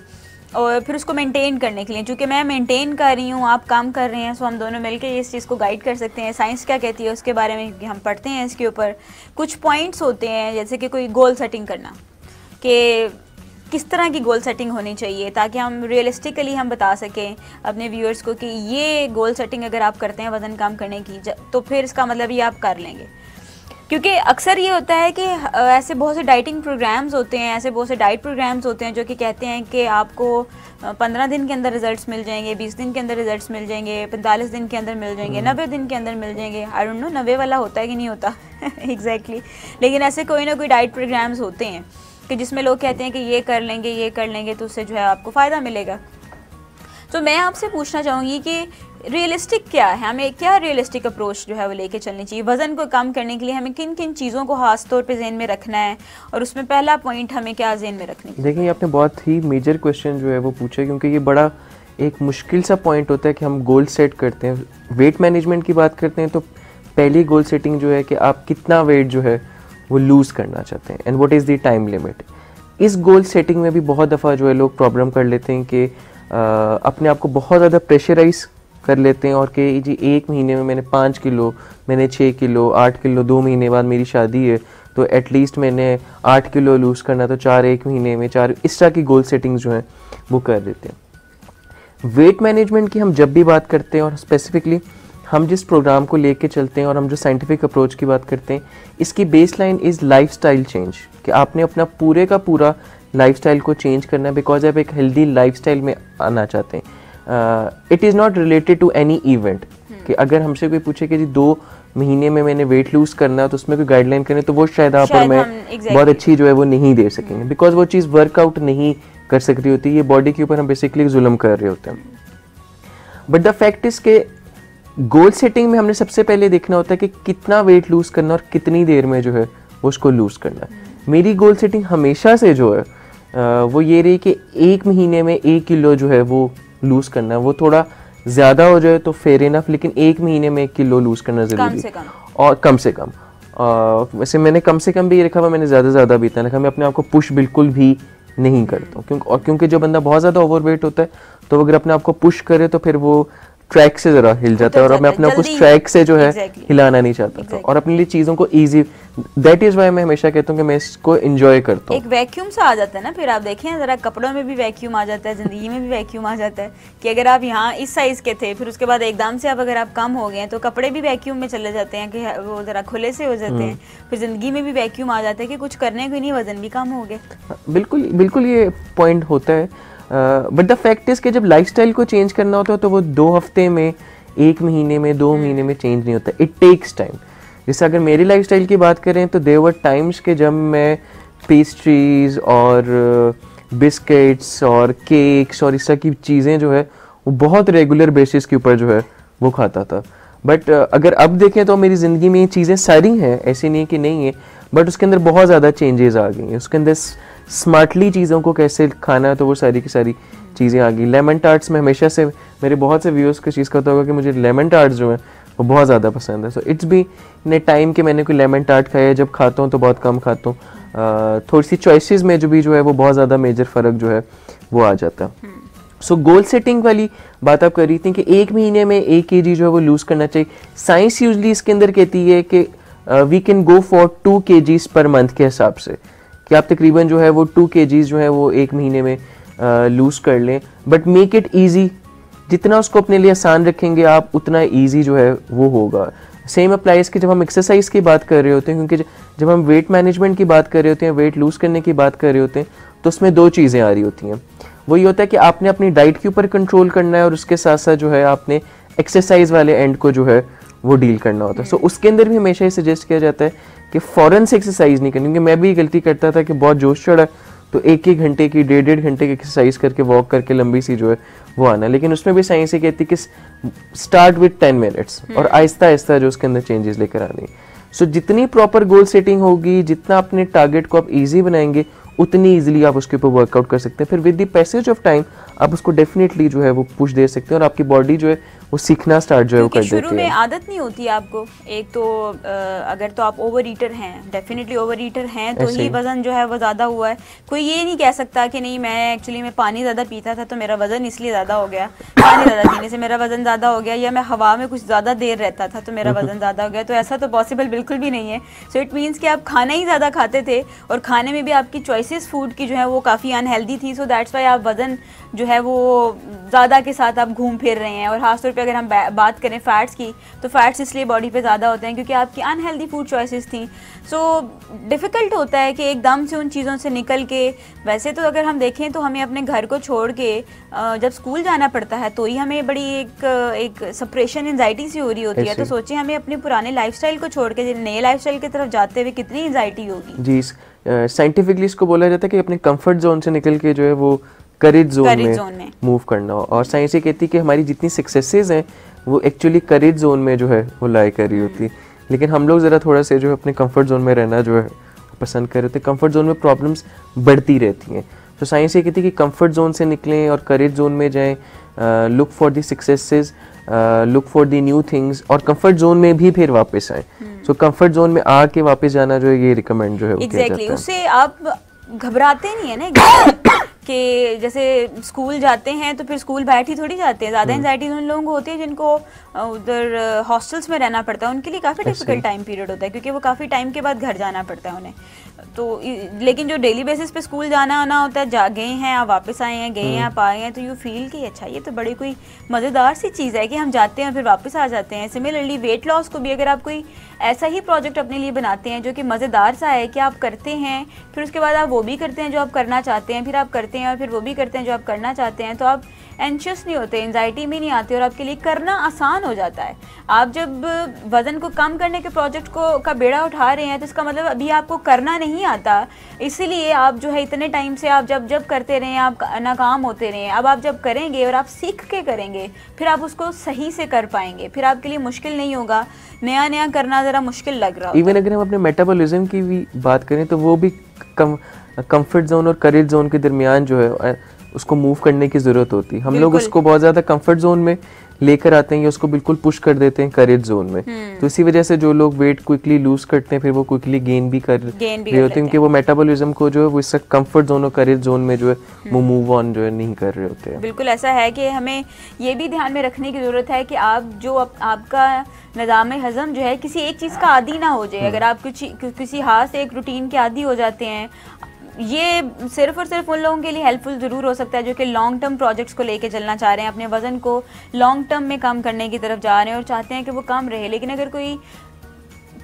[SPEAKER 1] और फिर उसको मेंटेन करने के लिए, चूँकि मैं मेंटेन कर रही हूँ, आप काम कर रहे हैं, सो हम दोनों मिलकर इस चीज़ को गाइड कर सकते हैं। साइंस क्या कहती है उसके बारे में हम पढ़ते हैं, इसके ऊपर कुछ पॉइंट्स होते हैं, जैसे कि कोई गोल सेटिंग करना, कि किस तरह की गोल सेटिंग होनी चाहिए ताकि हम रियलिस्टिकली हम बता सकें अपने व्यूअर्स को कि ये गोल सेटिंग अगर आप करते हैं वज़न कम करने की तो फिर इसका मतलब ये आप कर लेंगे। क्योंकि अक्सर ये होता है कि ऐसे बहुत से डाइटिंग प्रोग्राम्स होते हैं, ऐसे बहुत से डाइट प्रोग्राम्स होते हैं जो कि कहते हैं कि आपको 15 दिन के अंदर रिजल्ट्स मिल जाएंगे, 20 दिन के अंदर रिजल्ट्स मिल जाएंगे, 45 दिन के अंदर मिल जाएंगे, 90 दिन के अंदर मिल जाएंगे। आई डोंट नो 90 वाला होता है कि नहीं होता एग्जैक्टली लेकिन ऐसे कोई ना कोई डाइट प्रोग्राम्स होते हैं कि जिसमें लोग कहते हैं कि ये कर लेंगे तो उससे जो है आपको फ़ायदा मिलेगा। तो मैं आपसे पूछना चाहूँगी कि रियलिस्टिक क्या है, हमें क्या रियलिस्टिक अप्रोच जो है वो लेके चलनी चाहिए? वज़न को कम करने के लिए हमें किन किन चीज़ों को खास तौर पे जहन में रखना है, और उसमें पहला पॉइंट हमें क्या जहन में रखनी है?
[SPEAKER 2] देखिए, आपने बहुत ही मेजर क्वेश्चन जो है वो पूछा, क्योंकि ये बड़ा एक मुश्किल सा पॉइंट होता है कि हम गोल सेट करते हैं। वेट मैनेजमेंट की बात करते हैं तो पहली गोल सेटिंग जो है कि आप कितना वेट जो है वो लूज़ करना चाहते हैं, and what is the time limit. इस गोल सेटिंग में भी बहुत दफ़ा जो है लोग प्रॉब्लम कर लेते हैं कि अपने आप को बहुत ज़्यादा प्रेशराइज कर लेते हैं, और कि जी 1 महीने में मैंने 5 किलो, मैंने 6 किलो, 8 किलो, 2 महीने बाद मेरी शादी है तो एटलीस्ट मैंने 8 किलो लूज़ करना, तो 4 1 महीने में 4, इस तरह की गोल सेटिंग्स जो हैं वो कर देते हैं। वेट मैनेजमेंट की हम जब भी बात करते हैं, और स्पेसिफिकली हम जिस प्रोग्राम को लेके चलते हैं और हम जो साइंटिफिक अप्रोच की बात करते हैं, इसकी बेसलाइन इज़ लाइफस्टाइल चेंज, कि आपने अपना पूरे का पूरा लाइफस्टाइल को चेंज करना है, बिकॉज आप एक हेल्दी लाइफस्टाइल में आना चाहते हैं। It is not related to any event, कि अगर हमसे कोई पूछे कि जी 2 महीने में मैंने वेट लूज़ करना है तो उसमें कोई गाइडलाइन करें, तो वो शायद आप और मैं बहुत अच्छी जो है वो नहीं दे सकेंगे, बिकॉज वो चीज़ वर्कआउट नहीं कर सक रही होती, ये बॉडी के ऊपर हम बेसिकली जुल्म कर रहे होते हैं। बट द फैक्ट इज़ के गोल सेटिंग में हमने सबसे पहले देखना होता है कि कितना वेट लूज़ करना और कितनी देर में जो है वो उसको लूज़ करना है। मेरी गोल सेटिंग हमेशा से जो है वो ये रही कि 1 महीने में 1 किलो जो है वो लूज़ करना है। वो थोड़ा ज़्यादा हो जाए तो फेयर इनफ, लेकिन 1 महीने में 1 किलो लूज़ करना ज़रूरी है, और कम से कम। वैसे मैंने कम से कम भी रखा हुआ, मैंने ज़्यादा भी इतना रखा। मैं अपने आप को पुश बिल्कुल भी नहीं करता हूँ, क्योंकि जो बंदा बहुत ज़्यादा ओवरवेट होता है तो अगर अपने आप को पुश करे तो फिर वो ट्रैक से ज़रा हिल जाता है, और मैं अपना कुछ ट्रैक से जो है हिलाना नहीं चाहता था, और अपने लिए चीज़ों को ईजी, दैट इज़ वाई मैं हमेशा कहता हूँ कि मैं इसको एंजॉय करता हूँ।
[SPEAKER 1] एक वैक्यूम सा आ जाता है ना, फिर आप देखें ज़रा कपड़ों में भी वैक्यूम आ जाता है, ज़िंदगी में भी वैक्यूम आ जाता है, कि अगर आप यहाँ इस साइज़ के थे, फिर उसके बाद एकदम से अब अगर आप कम हो गए तो कपड़े भी वैक्यूम में चले जाते हैं, कि वो ज़रा खुले से हो जाते हैं, फिर ज़िंदगी में भी वैक्यूम आ जाता है कि कुछ करने को नहीं, वज़न भी कम हो गया।
[SPEAKER 2] बिल्कुल बिल्कुल ये पॉइंट होता है। बट द फैक्ट इज़ कि जब लाइफस्टाइल को चेंज करना होता है तो वो 2 हफ्ते में, 1 महीने में, 2 महीने में चेंज नहीं होता, इट टेक्स टाइम। जैसे अगर मेरी लाइफस्टाइल की बात करें तो देयर वर टाइम्स के जब मैं पेस्ट्रीज़ और बिस्किट्स और केक्स और इस तरह की चीज़ें जो है वो बहुत रेगुलर बेसिस के ऊपर जो है वो खाता था। बट अगर अब देखें तो मेरी ज़िंदगी में ये चीज़ें सारी हैं, ऐसे नहीं है कि नहीं है, बट उसके अंदर बहुत ज़्यादा चेंजेस आ गई हैं। उसके अंदर स्मार्टली चीज़ों को कैसे खाना है तो वो सारी की सारी चीज़ें आ गई। लेमन टार्ट्स में हमेशा से मेरे बहुत से व्यूअर्स को चीज़ कहता होगा कि मुझे लेमन टार्ट्स जो है वो बहुत ज़्यादा पसंद है। So it's be in A time कि मैंने कोई लेमन टार्ट खाया, जब खाता हूँ तो बहुत कम खाता हूँ। थोड़ी सी चॉइसेस में जो है वो बहुत ज़्यादा मेजर फ़र्क जो है वो आ जाता है। सो गोल सेटिंग वाली बात आप कर रही थी कि 1 महीने में 1 kg जो है वो लूज़ करना चाहिए। साइंस यूजली इसके अंदर कहती है कि we can go for 2 kgs पर मंथ के हिसाब से, कि आप तकरीबन जो है वो 2 kgs जो है वो 1 महीने में लूज़ कर लें। बट मेक इट ईजी, जितना उसको अपने लिए आसान रखेंगे आप उतना ईजी जो है वो होगा। सेम अप्लाइज कि जब हम एक्सरसाइज की बात कर रहे होते हैं, क्योंकि जब हम वेट मैनेजमेंट की बात कर रहे होते हैं, वेट लूज़ करने की बात कर रहे होते हैं, तो उसमें 2 चीज़ें आ रही होती हैं। वही होता है कि आपने अपनी डाइट के ऊपर कंट्रोल करना है, और उसके साथ साथ जो है आपने एक्सरसाइज वाले एंड को जो है वो डील करना होता है। सो उसके अंदर भी हमेशा ही सजेस्ट किया जाता है कि फ़ौरन से एक्सरसाइज नहीं करनी, क्योंकि मैं भी गलती करता था कि बहुत जोश चढ़ा तो 1-1 घंटे की, 1.5 घंटे की एक्सरसाइज करके, वॉक करके लंबी सी जो है वो आना। लेकिन उसमें भी साइंस ये कहती है कि स्टार्ट विद 10 मिनट्स और आहिस्ता आहिस्ता जो उसके अंदर चेंजेस लेकर आनी। सो जितनी प्रॉपर गोल सेटिंग होगी, जितना अपने टारगेट को आप ईजी बनाएंगे, उतनी ईजिली आप उसके ऊपर वर्कआउट कर सकते हैं। फिर with the passage of time आप उसको डेफिनेटली जो है वो पुश दे सकते हैं, और आपकी बॉडी जो है वो सीखना स्टार्ट जो है वो कर देती है।
[SPEAKER 1] शुरू में आदत नहीं होती आपको, एक तो अगर तो आप ओवर ईटर हैं, डेफिनेटली ओवर ईटर हैं तो ही वज़न जो है वो ज़्यादा हुआ है। कोई ये नहीं कह सकता कि नहीं मैं एक्चुअली मैं पानी ज़्यादा पीता था तो मेरा वज़न इसलिए ज़्यादा हो गया, पानी ज़्यादा पीने से मेरा वज़न ज़्यादा हो गया, या मैं हवा में कुछ ज़्यादा देर रहता था तो मेरा वज़न ज़्यादा हो गया। तो ऐसा तो पॉसिबल बिल्कुल भी नहीं है। सो इट मीन्स कि आप खाना ही ज़्यादा खाते थे, और खाने में भी आपकी चॉइसेस फूड की जो है वो काफ़ी अनहेल्दी थी। सो दैट्स वाई आप वज़न जो है वो ज़्यादा के साथ आप घूम फिर रहे हैं। और ख़ासतौर पे अगर हम बात करें फ़ैट्स की, तो फ़ैट्स इसलिए बॉडी पे ज़्यादा होते हैं क्योंकि आपकी अनहेल्दी फूड चॉइसेस थी। सो डिफ़िकल्ट होता है कि एकदम से उन चीज़ों से निकल के, वैसे तो अगर हम देखें तो हमें अपने घर को छोड़ के जब स्कूल जाना पड़ता है तो ही हमें बड़ी एक सेपरेशन एंजाइटी सी हो रही होती है। तो सोचिए हमें अपने पुराने लाइफस्टाइल को छोड़ के नए लाइफस्टाइल की तरफ जाते हुए कितनी एंजाइटी होगी।
[SPEAKER 2] जी, साइंटिफिकली इसको बोला जाता है कि अपने कंफर्ट जोन से निकल के जो है वो करेज जोन में मूव करना हो। और साइंस ये कहती है कि हमारी जितनी सक्सेसेस हैं वो एक्चुअली करेज जोन में जो है वो लाई कर रही होती है, लेकिन हम लोग ज़रा थोड़ा से जो है अपने कंफर्ट जोन में रहना जो है पसंद कर रहे थे। कंफर्ट जोन में प्रॉब्लम्स बढ़ती रहती हैं। तो साइंस ये कहती है कि कंफर्ट जोन से निकलें और करेज जोन में जाएं, look for the successes, look for the new things, और कंफर्ट जोन में भी फिर वापस आए। सो कंफर्ट जोन में आके वापस जाना जो है ये रिकमेंड जो है किया जाता है।
[SPEAKER 1] उससे आप घबराते नहीं है ना कि जैसे स्कूल जाते हैं तो फिर स्कूल बैठ ही थोड़ी जाते हैं। ज़्यादा एंजाइटी उन लोगों को होती है जिनको उधर हॉस्टल्स में रहना पड़ता है, उनके लिए काफ़ी डिफिकल्ट टाइम पीरियड होता है क्योंकि वो काफ़ी टाइम के बाद घर जाना पड़ता है उन्हें। तो लेकिन जो डेली बेसिस पे स्कूल जाना आना होता है, जा गए हैं आप वापस आए हैं, गए हैं आप आए हैं, तो यू फील कि अच्छा ये तो बड़ी कोई मज़ेदार सी चीज़ है कि हम जाते हैं फिर वापस आ जाते हैं। सिमिलरली वेट लॉस को भी अगर आप कोई ऐसा ही प्रोजेक्ट अपने लिए बनाते हैं जो कि मज़ेदार सा है कि आप करते हैं, फिर उसके बाद आप वो भी करते हैं जो आप करना चाहते हैं, फिर आप करते हैं और फिर वो भी करते हैं जो आप करना चाहते हैं, तो आप एंशियस नहीं होते, एंजाइटी में नहीं आती और आपके लिए करना आसान हो जाता है। आप जब वज़न को कम करने के प्रोजेक्ट का बेड़ा उठा रहे हैं तो इसका मतलब अभी आपको करना नहीं आता, इसीलिए आप जो है इतने टाइम से आप जब करते रहे आप नाकाम होते रहे। अब आप जब करेंगे और आप सीख के करेंगे फिर आप उसको सही से कर पाएंगे, फिर आपके लिए मुश्किल नहीं होगा। नया करना ज़रा मुश्किल लग रहा है।
[SPEAKER 2] इवन अगर हम अपने मेटाबॉलिज्म की भी बात करें तो वो भी कंफर्ट जोन और करेज जोन के दरमियान जो है उसको मूव करने की ज़रूरत होती है। हम लोग उसको बहुत ज़्यादा कंफर्ट जोन में लेकर आते हैं या उसको बिल्कुल पुश कर देते हैं करेज जोन में। तो इसी वजह से जो लोग वेट क्विकली लूज करते हैं फिर वो क्विकली गेन भी कर रहे होते हैं क्योंकि वो मेटाबॉलिज्म को जो है वो इससे कंफर्ट जोन और करेज जोन में जो है वो मूव ऑन जो है नहीं कर रहे होते हैं।
[SPEAKER 1] बिल्कुल ऐसा है कि हमें ये भी ध्यान में रखने की ज़रूरत है कि आप जो आपका निज़ाम हज़म जो है किसी एक चीज़ का आदी ना हो जाए। अगर आप किसी हाथ से एक रूटीन के आदी हो जाते हैं, ये सिर्फ और सिर्फ उन लोगों के लिए हेल्पफुल ज़रूर हो सकता है जो कि लॉन्ग टर्म प्रोजेक्ट्स को लेके चलना चाह रहे हैं, अपने वज़न को लॉन्ग टर्म में कम करने की तरफ जा रहे हैं और चाहते हैं कि वो कम रहे। लेकिन अगर कोई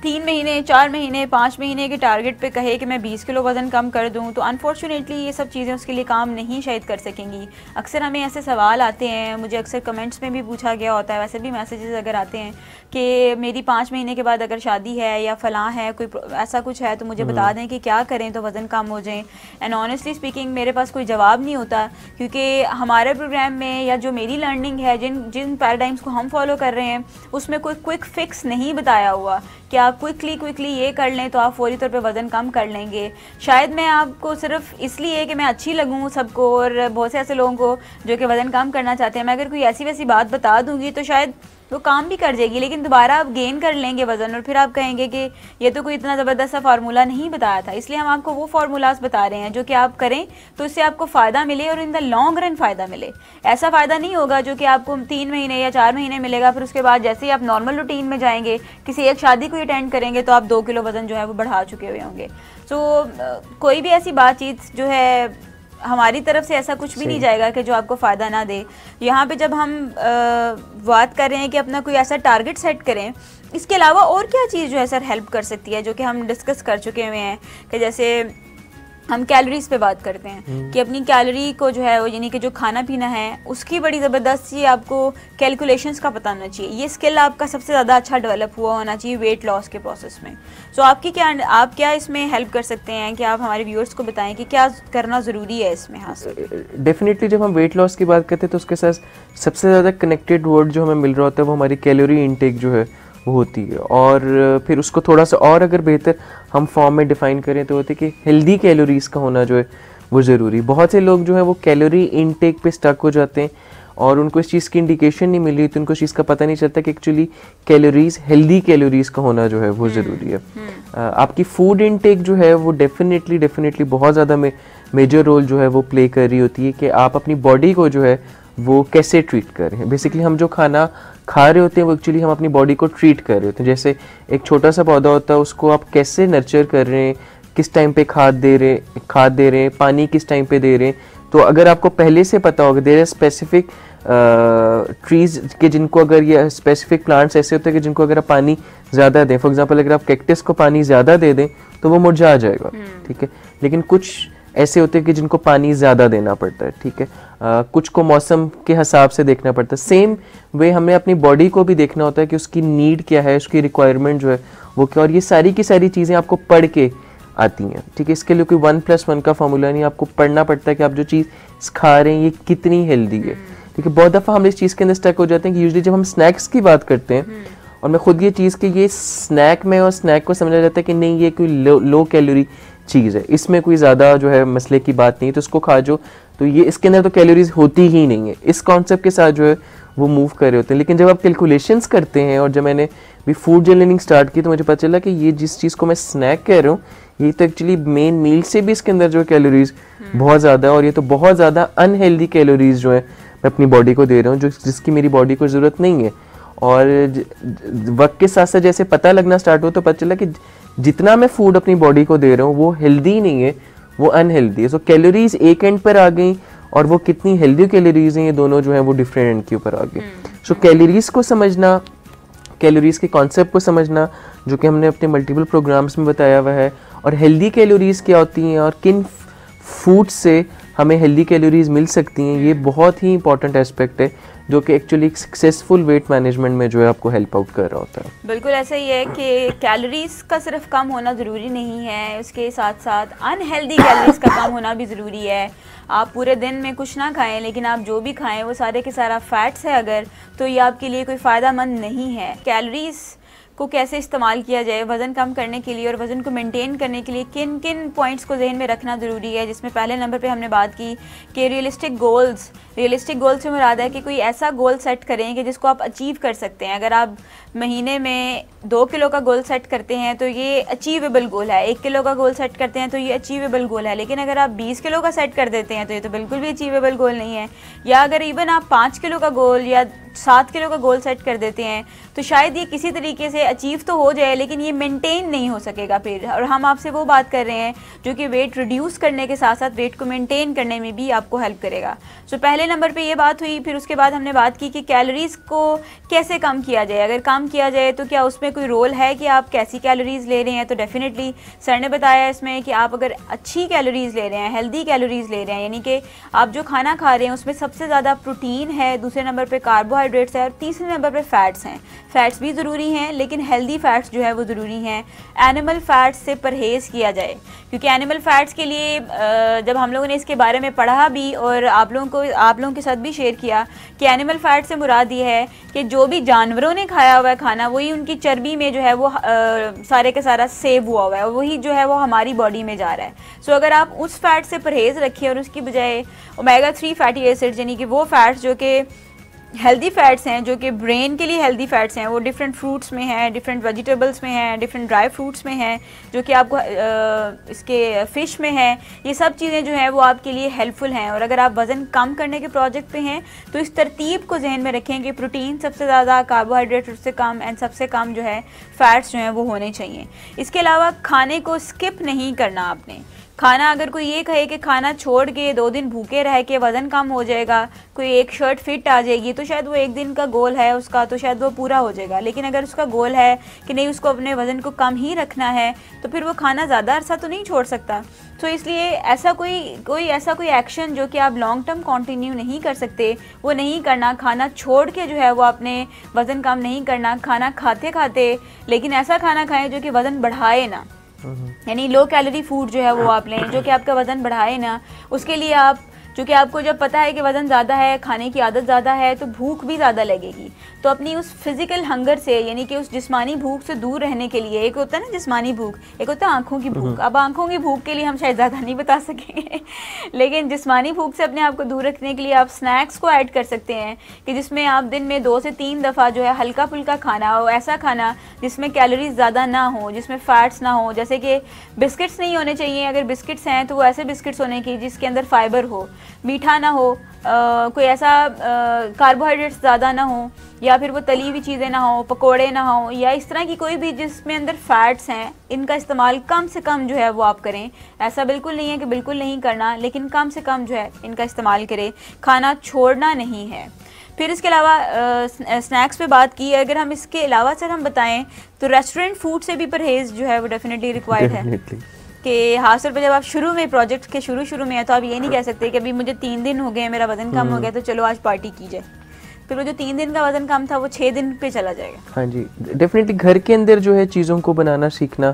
[SPEAKER 1] 3 महीने 4 महीने 5 महीने के टारगेट पे कहे कि मैं 20 किलो वज़न कम कर दूं, तो अनफॉर्चुनेटली ये सब चीज़ें उसके लिए काम नहीं शायद कर सकेंगी। अक्सर हमें ऐसे सवाल आते हैं, मुझे अक्सर कमेंट्स में भी पूछा गया होता है, वैसे भी मैसेजेस अगर आते हैं कि मेरी 5 महीने के बाद अगर शादी है या फलां है, कोई ऐसा कुछ है तो मुझे बता दें कि क्या करें तो वज़न कम हो जाए। एंड ऑनेस्टली स्पीकिंग मेरे पास कोई जवाब नहीं होता क्योंकि हमारे प्रोग्राम में या जो मेरी लर्निंग है, जिन पैराडाइम्स को हम फॉलो कर रहे हैं उसमें कोई क्विक फिक्स नहीं बताया हुआ कि आप क्विकली ये कर लें तो आप फौरी तौर पे वज़न कम कर लेंगे। शायद मैं आपको सिर्फ इसलिए कि मैं अच्छी लगूं सबको और बहुत से ऐसे लोगों को जो कि वज़न कम करना चाहते हैं, मैं अगर कोई ऐसी वैसी बात बता दूंगी तो शायद वो काम भी कर जाएगी, लेकिन दोबारा आप गेन कर लेंगे वज़न और फिर आप कहेंगे कि ये तो कोई इतना ज़बरदस्त सा फार्मूला नहीं बताया था। इसलिए हम आपको वो फार्मूलाज बता रहे हैं जो कि आप करें तो इससे आपको फ़ायदा मिले और इन द लॉन्ग रन फ़ायदा मिले। ऐसा फ़ायदा नहीं होगा जो कि आपको 3 महीने या 4 महीने मिलेगा, फिर उसके बाद जैसे ही आप नॉर्मल रूटीन में जाएंगे, किसी एक शादी को अटेंड करेंगे तो आप 2 किलो वज़न जो है वो बढ़ा चुके हुए होंगे। सो कोई भी ऐसी बातचीत जो है हमारी तरफ से ऐसा कुछ भी नहीं जाएगा कि जो आपको फ़ायदा ना दे। यहाँ पे जब हम बात कर रहे हैं कि अपना कोई ऐसा टारगेट सेट करें, इसके अलावा और क्या चीज़ जो है सर हेल्प कर सकती है, जो कि हम डिस्कस कर चुके हुए हैं कि जैसे हम कैलोरीज पे बात करते हैं कि अपनी कैलोरी को जो है यानी कि जो खाना पीना है उसकी बड़ी ज़बरदस्त सी आपको कैलकुलेशंस का पता होना चाहिए। ये स्किल आपका सबसे ज़्यादा अच्छा डेवलप हुआ होना चाहिए वेट लॉस के प्रोसेस में। सो आप क्या इसमें हेल्प कर सकते हैं कि आप हमारे व्यूअर्स को बताएं कि क्या करना ज़रूरी है इसमें? हाँ सर,
[SPEAKER 2] डेफिनेटली जब हम वेट लॉस की बात करते हैं तो उसके साथ सबसे ज़्यादा कनेक्टेड वर्ड जो हमें मिल रहा होता है वो हमारी कैलोरी इनटेक जो है वो होती है। और फिर उसको थोड़ा सा और अगर बेहतर हम फॉर्म में डिफ़ाइन करें तो होती है कि हेल्दी कैलोरीज़ का होना जो है वो ज़रूरी। बहुत से लोग जो है वो कैलोरी इनटेक पे स्टक हो जाते हैं और उनको इस चीज़ की इंडिकेशन नहीं मिल रही, तो उनको इस चीज़ का पता नहीं चलता कि एक्चुअली कैलोरीज़ हेल्दी कैलोरीज़ का होना जो है वो ज़रूरी है। आपकी फूड इनटेक जो है वो डेफिनेटली बहुत ज़्यादा मेजर रोल जो है वो प्ले कर रही होती है कि आप अपनी बॉडी को जो है वो कैसे ट्रीट कर रहे हैं। बेसिकली हम जो खाना खा रहे होते हैं वो एक्चुअली हम अपनी बॉडी को ट्रीट कर रहे होते हैं। जैसे एक छोटा सा पौधा होता है, उसको आप कैसे नर्चर कर रहे हैं, किस टाइम पे खाद दे रहे हैं, पानी किस टाइम पे दे रहे हैं। तो अगर आपको पहले से पता होगा देयर आर स्पेसिफिक ट्रीज़ के जिनको अगर ये स्पेसिफिक प्लांट्स ऐसे होते हैं कि जिनको अगर आप पानी ज़्यादा दें, फॉर एग्जांपल अगर आप कैक्टस को पानी ज़्यादा दे दें तो वो मुरझा जाएगा, ठीक है। लेकिन कुछ ऐसे होते हैं कि जिनको पानी ज़्यादा देना पड़ता है, ठीक है। कुछ को मौसम के हिसाब से देखना पड़ता है। सेम वे हमें अपनी बॉडी को भी देखना होता है कि उसकी नीड क्या है, उसकी रिक्वायरमेंट जो है वो क्या, और ये सारी की सारी चीज़ें आपको पढ़ के आती हैं, ठीक है। इसके लिए कोई 1+1 का फॉर्मूला नहीं, आपको पढ़ना पड़ता है कि आप जो चीज़ खा रहे हैं ये कितनी हेल्दी है, ठीक है। बहुत दफ़ा हम इस चीज़ के अंदर स्टक हो जाते हैं कि यूजुअली जब हम स्नैक्स की बात करते हैं और मैं खुद ये चीज़ कि ये स्नैक में और स्नैक को समझा जाता है कि नहीं ये कोई लो कैलोरी चीज़ है, इसमें कोई ज़्यादा जो है मसले की बात नहीं, तो इसको खा जो, तो ये इसके अंदर तो कैलोरीज होती ही नहीं है, इस कॉन्सेप्ट के साथ जो है वो मूव कर रहे होते हैं। लेकिन जब आप कैलकुलेशंस करते हैं, और जब मैंने भी फूड जर्नलिंग स्टार्ट की तो मुझे पता चला कि ये जिस चीज़ को मैं स्नैक कह रहा हूँ ये तो एक्चुअली मेन मील से भी इसके अंदर जो है कैलोरीज बहुत ज़्यादा है, और ये तो बहुत ज़्यादा अनहेल्दी कैलोरीज जो है मैं अपनी बॉडी को दे रहा हूँ, जिसकी मेरी बॉडी को ज़रूरत नहीं है। और वक्त के साथ साथ जैसे पता लगना स्टार्ट हो तो पता चला कि जितना मैं फूड अपनी बॉडी को दे रहा हूँ वो हेल्दी नहीं है, वो अनहेल्दी है। सो कैलोरीज एक एंड पर आ गई और वो कितनी हेल्दी कैलोरीज हैं ये दोनों जो है वो डिफरेंट एंड के ऊपर आ गए। सो कैलोरीज को समझना, कैलोरीज के कॉन्सेप्ट को समझना जो कि हमने अपने मल्टीपल प्रोग्राम्स में बताया हुआ है, और हेल्दी कैलोरीज क्या होती हैं और किन फूड से हमें हेल्दी कैलोरीज मिल सकती हैं, ये बहुत ही इंपॉर्टेंट एस्पेक्ट है जो कि एक्चुअली सक्सेसफुल वेट मैनेजमेंट में जो है आपको हेल्प आउट कर रहा होता है।
[SPEAKER 1] बिल्कुल ऐसा ही है कि कैलोरीज का सिर्फ कम होना ज़रूरी नहीं है, उसके साथ साथ अनहेल्दी कैलोरीज का कम होना भी ज़रूरी है। आप पूरे दिन में कुछ ना खाएं लेकिन आप जो भी खाएं वो सारे के सारा फैट्स है अगर, तो ये आपके लिए कोई फ़ायदा मंद नहीं है। कैलोरीज को कैसे इस्तेमाल किया जाए वज़न कम करने के लिए और वज़न को मेंटेन करने के लिए, किन किन पॉइंट्स को जहन में रखना ज़रूरी है, जिसमें पहले नंबर पे हमने बात की कि रियलिस्टिक गोल्स से मुराद है कि कोई ऐसा गोल सेट करें कि जिसको आप अचीव कर सकते हैं। अगर आप महीने में 2 किलो का गोल सेट करते हैं तो ये अचीवेबल गोल है, 1 किलो का गोल सेट करते हैं तो ये अचीवेबल गोल है। लेकिन अगर आप 20 किलो का सेट कर देते हैं तो ये तो बिल्कुल भी अचीवेबल गोल नहीं है। या अगर इवन आप 5 किलो का गोल या 7 किलो का गोल सेट कर देते हैं तो शायद ये किसी तरीके से अचीव तो हो जाए लेकिन ये मेंटेन नहीं हो सकेगा फिर। और हम आपसे वो बात कर रहे हैं जो कि वेट रिड्यूस करने के साथ साथ वेट को मेंटेन करने में भी आपको हेल्प करेगा। सो पहले नंबर पे ये बात हुई। फिर उसके बाद हमने बात की कि कैलोरीज को कैसे कम किया जाए। अगर कम किया जाए तो क्या उसमें कोई रोल है कि आप कैसी कैलोरीज ले रहे हैं, तो डेफिनेटली सर ने बताया इसमें कि आप अगर अच्छी कैलोरीज ले रहे हैं, हेल्दी कैलोरीज ले रहे हैं, यानी कि आप जो खाना खा रहे हैं उसमें सबसे ज़्यादा प्रोटीन है, दूसरे नंबर पे कार्बोहाइड्रेट्स है और तीसरे नंबर पे फैट्स हैं। फैट्स भी ज़रूरी हैं लेकिन हेल्दी फैट्स जो है वो ज़रूरी हैं। एनिमल फैट्स से परहेज़ किया जाए, क्योंकि एनिमल फैट्स के लिए जब हम लोगों ने इसके बारे में पढ़ा भी और आप लोगों के साथ भी शेयर किया कि एनिमल फैट से मुराद ये है कि जो भी जानवरों ने खाया हुआ है खाना वही उनकी चर्बी में जो है वो सारे का सारा सेव हुआ हुआ है और वही जो है वो हमारी बॉडी में जा रहा है। सो अगर आप उस फैट से परहेज़ रखिए और उसकी बजाय ओमेगा 3 फैटी एसिड्स यानी कि वो फैट्स जो कि हेल्दी फैट्स हैं, जो कि ब्रेन के लिए हेल्दी फैट्स हैं, वो डिफरेंट फ्रूट्स में हैं, डिफरेंट वेजिटेबल्स में हैं, डिफरेंट ड्राई फ्रूट्स में हैं, जो कि आपको इसके फ़िश में हैं। ये सब चीज़ें जो हैं वो आपके लिए हेल्पफुल हैं। और अगर आप वज़न कम करने के प्रोजेक्ट पे हैं तो इस तरतीब को जहन में रखें कि प्रोटीन सबसे ज़्यादा, कार्बोहाइड्रेट सबसे कम एंड सबसे कम जो है फैट्स जो हैं वो होने चाहिए। इसके अलावा खाने को स्किप नहीं करना आपने। खाना अगर कोई ये कहे कि खाना छोड़ के 2 दिन भूखे रह के वज़न कम हो जाएगा, कोई एक शर्ट फिट आ जाएगी, तो शायद वो एक दिन का गोल है उसका, तो शायद वो पूरा हो जाएगा। लेकिन अगर उसका गोल है कि नहीं उसको अपने वज़न को कम ही रखना है तो फिर वो खाना ज़्यादा अरसा तो नहीं छोड़ सकता। तो इसलिए ऐसा कोई एक्शन जो कि आप लॉन्ग टर्म कंटिन्यू नहीं कर सकते वो नहीं करना। खाना छोड़ के जो है वो अपने वज़न कम नहीं करना। खाना खाते खाते लेकिन ऐसा खाना खाएं जो कि वज़न बढ़ाए ना, यानी लो कैलोरी फूड जो है वो आप लें जो कि आपका वज़न बढ़ाए ना। उसके लिए आप, जो कि आपको जब पता है कि वज़न ज़्यादा है, खाने की आदत ज़्यादा है तो भूख भी ज़्यादा लगेगी, तो अपनी उस फिज़िकल हंगर से यानी कि उस जिस्मानी भूख से दूर रहने के लिए, एक होता है ना जिस्मानी भूख, एक होता है आँखों की भूख। अब आँखों की भूख के लिए हम शायद ज़्यादा नहीं बता सकेंगे लेकिन जिस्मानी भूख से अपने आप को दूर रखने के लिए आप स्नैक्स को ऐड कर सकते हैं कि जिसमें आप दिन में 2 से 3 दफ़ा जो है हल्का फुल्का खाना हो, ऐसा खाना जिसमें कैलोरीज ज़्यादा ना हो, जिसमें फ़ैट्स ना हो। जैसे कि बिस्किट्स नहीं होने चाहिए, अगर बिस्किट्स हैं तो वो ऐसे बिस्किट्स होने चाहिए जिसके अंदर फाइबर हो, मीठा ना हो, कोई ऐसा कार्बोहाइड्रेट्स ज़्यादा ना हो, या फिर वो तली हुई चीज़ें ना हो, पकोड़े ना हो, या इस तरह की कोई भी जिसमें अंदर फैट्स हैं, इनका इस्तेमाल कम से कम जो है वो आप करें। ऐसा बिल्कुल नहीं है कि बिल्कुल नहीं करना, लेकिन कम से कम जो है इनका इस्तेमाल करें। खाना छोड़ना नहीं है। फिर इसके अलावा स्नैक्स पे बात की, अगर हम इसके अलावा सर हम बताएं तो रेस्टोरेंट फूड से भी परहेज़ जो है वो डेफिनेटली रिक्वायर्ड है कि हाँ सर, जब आप शुरू में प्रोजेक्ट के शुरू में है तो आप ये नहीं कह सकते कि अभी मुझे 3 दिन हो गए, मेरा वज़न कम हो गया तो चलो आज पार्टी की जाए। फिर वो जो 3 दिन का वज़न कम था वो 6 दिन पे चला जाएगा।
[SPEAKER 2] हाँ जी, डेफिनेटली घर के अंदर जो है चीज़ों को बनाना सीखना,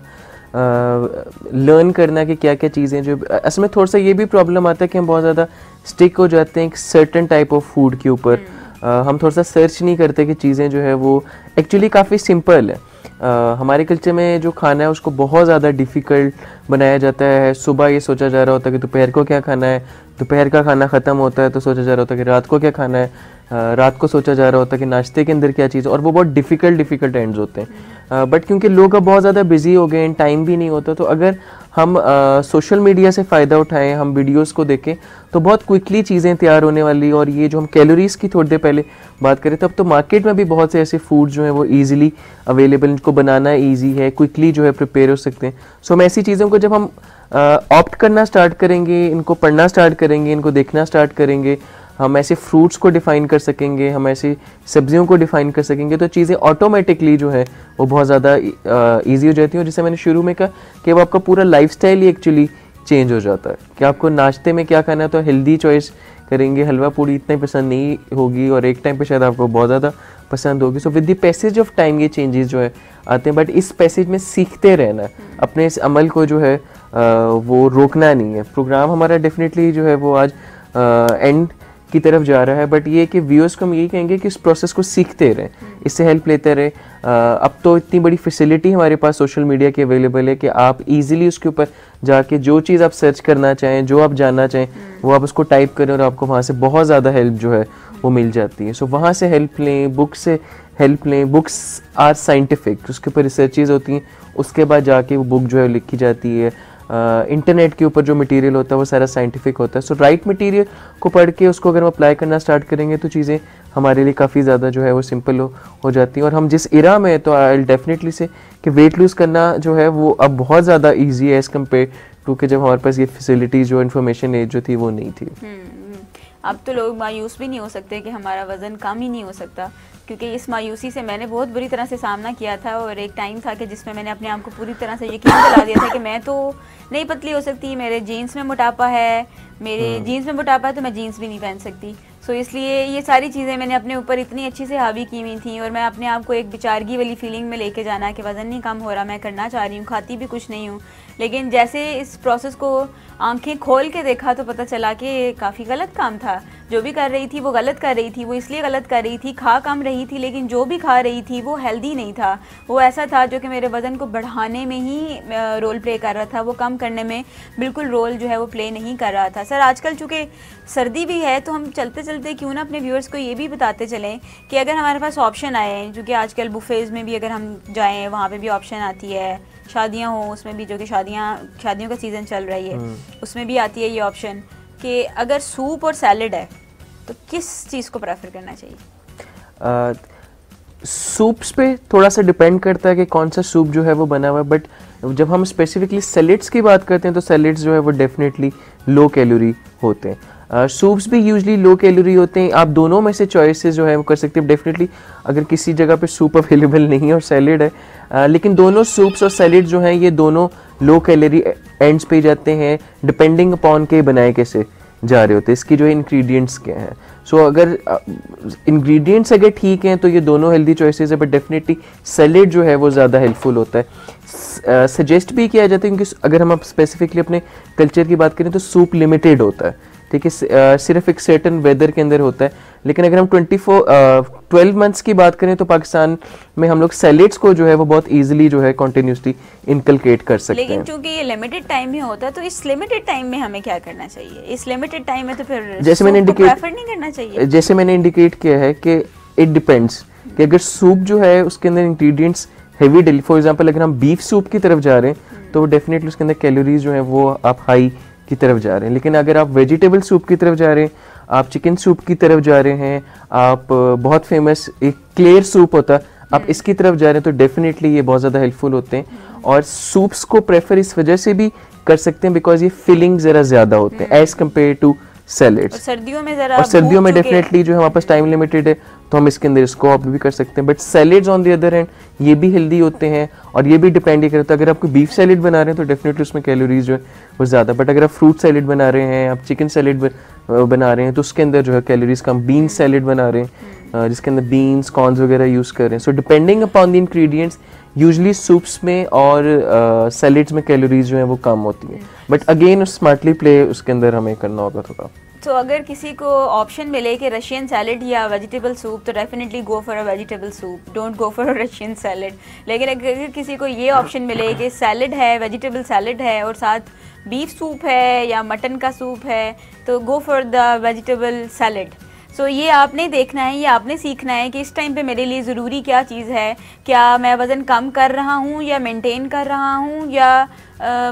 [SPEAKER 2] लर्न करना कि क्या क्या चीज़ें जो असल में थोड़ा सा ये भी प्रॉब्लम आता है कि हम बहुत ज़्यादा स्टिक हो जाते हैं एक सर्टेन टाइप ऑफ फूड के ऊपर। हम थोड़ा सा सर्च नहीं करते कि चीज़ें जो है वो एक्चुअली काफ़ी सिंपल है। हमारे कल्चर में जो खाना है उसको बहुत ज़्यादा डिफ़िकल्ट बनाया जाता है। सुबह ये सोचा जा रहा होता है कि दोपहर को क्या खाना है, दोपहर का खाना ख़त्म होता है तो सोचा जा रहा होता है कि रात को क्या खाना है, रात को सोचा जा रहा होता है कि नाश्ते के अंदर क्या चीज़, और वो बहुत डिफ़िकल्ट एंड्स होते हैं। बट क्योंकि लोग अब बहुत ज़्यादा बिजी हो गए हैं, टाइम भी नहीं होता, तो अगर हम सोशल मीडिया से फ़ायदा उठाएं, हम वीडियोस को देखें तो बहुत क्विकली चीज़ें तैयार होने वाली। और ये जो हम कैलोरीज़ की थोड़ी देर पहले बात करें, तब तो मार्केट में भी बहुत से ऐसे फूड जो हैं वो ईजिली अवेलेबल, इनको बनाना ईजी है, क्विकली जो है प्रिपेयर हो सकते हैं। सो हम ऐसी चीज़ों को जब हम ऑप्ट करना स्टार्ट करेंगे, इनको पढ़ना स्टार्ट करेंगे, इनको देखना स्टार्ट करेंगे, हम ऐसे फ्रूट्स को डिफ़ाइन कर सकेंगे, हम ऐसी सब्जियों को डिफ़ाइन कर सकेंगे, तो चीज़ें ऑटोमेटिकली जो है वो बहुत ज़्यादा ईजी हो जाती हैं। और जैसे मैंने शुरू में कहा कि वो आपका पूरा लाइफस्टाइल ही एक्चुअली चेंज हो जाता है कि आपको नाश्ते में क्या खाना है, तो हेल्दी चॉइस करेंगे, हलवा पूड़ी इतनी पसंद नहीं होगी और एक टाइम पे शायद आपको बहुत ज़्यादा पसंद होगी। So with the passage of time ये चेंजेस जो है आते हैं, बट इस पैसेज में सीखते रहना, अपने इस अमल को जो है वो रोकना नहीं है। प्रोग्राम हमारा डेफिनेटली जो है वो आज एंड की तरफ जा रहा है, बट ये कि व्यूअर्स को हम यही कहेंगे कि इस प्रोसेस को सीखते रहें, इससे हेल्प लेते रहें। अब तो इतनी बड़ी फैसिलिटी हमारे पास सोशल मीडिया की अवेलेबल है कि आप इजीली उसके ऊपर जाके जो चीज़ आप सर्च करना चाहें, जो आप जानना चाहें, वो आप उसको टाइप करें और आपको वहाँ से बहुत ज़्यादा हेल्प जो है वो मिल जाती है। सो वहाँ से हेल्प लें, बुक से हेल्प लें। बुक्स आर साइंटिफिक, उसके ऊपर रिसर्चेज होती हैं, उसके बाद जाके वो बुक जो है लिखी जाती है। इंटरनेट के ऊपर जो मटेरियल होता है वो सारा साइंटिफिक होता है। सो राइट मटेरियल को पढ़ के उसको अगर हम अप्लाई करना स्टार्ट करेंगे तो चीज़ें हमारे लिए काफ़ी ज़्यादा जो है वो सिंपल हो जाती हैं। और हम जिस इरा में है, तो आई विल डेफिनेटली से कि वेट लूज़ करना जो है वो अब बहुत ज़्यादा ईजी है एज़ कम्पेयर टू कि जब हमारे पास ये फैसिलिटीज़ जो इन्फॉर्मेशन एज जो थी वो नहीं थी।
[SPEAKER 1] अब तो लोग मायूस भी नहीं हो सकते कि हमारा वज़न कम ही नहीं हो सकता, क्योंकि इस मायूसी से मैंने बहुत बुरी तरह से सामना किया था। और एक टाइम था कि जिसमें मैंने अपने आप को पूरी तरह से यकीन दिला दिया था कि मैं तो नहीं पतली हो सकती, मेरे जीन्स में मोटापा है, मेरे जीन्स में मोटापा है तो मैं जीन्स भी नहीं पहन सकती। सो इसलिए ये सारी चीज़ें मैंने अपने ऊपर इतनी अच्छी से हावी की हुई थी, और मैं अपने आप को एक बेचारगी वाली फीलिंग में लेके जाना कि वज़न नहीं कम हो रहा, मैं करना चाह रही हूँ, खाती भी कुछ नहीं हूँ। लेकिन जैसे इस प्रोसेस को आंखें खोल के देखा तो पता चला कि काफ़ी गलत काम था। जो भी कर रही थी वो गलत कर रही थी। वो इसलिए गलत कर रही थी, खा कम रही थी, लेकिन जो भी खा रही थी वो हेल्दी नहीं था। वो ऐसा था जो कि मेरे वज़न को बढ़ाने में ही रोल प्ले कर रहा था, वो कम करने में बिल्कुल रोल जो है वो प्ले नहीं कर रहा था। सर आजकल चूँकि सर्दी भी है तो हम चलते चलते क्यों ना अपने व्यूअर्स को ये भी बताते चलें कि अगर हमारे पास ऑप्शन आए, क्योंकि आजकल बुफेज़ में भी अगर हम जाएँ वहाँ पर भी ऑप्शन आती है, शादियाँ हों उसमें भी, जो कि शादियों का सीज़न चल रही है उसमें भी आती है ये ऑप्शन कि अगर सूप और सैलड है तो किस चीज़ को प्रेफर करना चाहिए?
[SPEAKER 2] सूप्स पे थोड़ा सा डिपेंड करता है कि कौन सा सूप जो है वो बना हुआ है, बट जब हम स्पेसिफिकली सैलेड्स की बात करते हैं तो सैलेड्स जो है वो डेफिनेटली लो कैलोरी होते हैं। सूप्स भी यूजली लो कैलोरी होते हैं। आप दोनों में से चॉइसेस जो है वो कर सकते हैं। डेफिनेटली अगर किसी जगह पे सूप अवेलेबल नहीं है और सैलेड है, लेकिन दोनों सूप्स और सैलेड जो हैं ये दोनों लो कैलोरी एंड्स पे जाते हैं, डिपेंडिंग अपॉन के बनाए कैसे जा रहे होते हैं, इसकी जो है इंग्रेडिएंट्स क्या हैं। सो अगर इंग्रेडिएंट्स अगर ठीक हैं तो ये दोनों हेल्दी चॉइसेस है, बट डेफिनेटली सैलेड जो है वो ज़्यादा हेल्पफुल होता है। सजेस्ट भी किया जाता है क्योंकि अगर हम स्पेसिफिकली अपने कल्चर की बात करें तो सूप लिमिटेड होता है, ठीक है, सिर्फ एक सर्टेन वेदर के अंदर होता है। लेकिन अगर हम 12 मंथ्स की बात करें तो पाकिस्तान में हम लोग सैलेड्स को जो है वो बहुत इजीली जो है कंटिन्यूसली इनकलकेट कर सकते हैं।
[SPEAKER 1] लेकिन चूंकि ये लिमिटेड टाइम में होता है तो इस लिमिटेड टाइम में हमें क्या करना चाहिए? इस लिमिटेड टाइम में तो फिर
[SPEAKER 2] जैसे मैंने
[SPEAKER 1] प्रेफर नहीं करना चाहिए।
[SPEAKER 2] जैसे मैंने इंडिकेट किया है कि इट डिपेंड्स कि अगर सूप जो है उसके अंदर ingredients heavy daily, for example अगर हम बीफ सूप की तरफ जा रहे हैं तो डेफिनेटली उसके अंदर कैलोरीज जो है वो आप हाई की तरफ जा रहे हैं। लेकिन अगर आप वेजिटेबल सूप की तरफ जा रहे हैं, आप चिकन सूप की तरफ जा रहे हैं, आप बहुत फेमस एक क्लियर सूप होता है, आप इसकी तरफ जा रहे हैं, तो डेफिनेटली ये बहुत ज़्यादा हेल्पफुल होते हैं। और सूप्स को प्रेफर इस वजह से भी कर सकते हैं बिकॉज ये फिलिंग ज़रा ज़्यादा होते हैं एज़ कम्पेयर टू सैलेड्स।
[SPEAKER 1] सर्दियों में ज़रा,
[SPEAKER 2] और सर्दियों में डेफिनेटली जो हमारे पास टाइम लिमिटेड है तो हम इसके अंदर इसको ऑप्ट भी कर सकते हैं, but salads on the other hand ये भी हेल्दी होते हैं और ये भी डिपेंड करता है। अगर आपको बीफ सैलेड बना रहे हैं तो डेफिनेटली उसमें कैलोरीज जो है वो ज़्यादा, बट अगर आप फ्रूट सैलेड बना रहे हैं, आप चिकन सैलेड बना रहे हैं तो उसके अंदर जो है कैलोरीज कम। बीन सैलेड बना रहे हैं जिसके अंदर बीन्स कॉर्न्स वगैरह यूज़ कर रहे हैं, so depending upon the ingredients usually soups में और सैलेड्स में कैलोरीज जो है वो कम होती हैं, बट अगेन स्मार्टली प्ले उसके अंदर हमें करना होगा थोड़ा।
[SPEAKER 1] तो अगर किसी को ऑप्शन मिले कि रशियन सैलेड या वेजिटेबल सूप, तो definitely go for a vegetable soup, don't go for a Russian salad. लेकिन अगर किसी को ये ऑप्शन मिले कि सैलेड है, वेजिटेबल सैलेड है और साथ बीफ सूप है या मटन का सूप है, तो go for the vegetable salad. So ये आपने देखना है, ये आपने सीखना है कि इस टाइम पे मेरे लिए ज़रूरी क्या चीज़ है। क्या मैं वज़न कम कर रहा हूँ या मेंटेन कर रहा हूँ या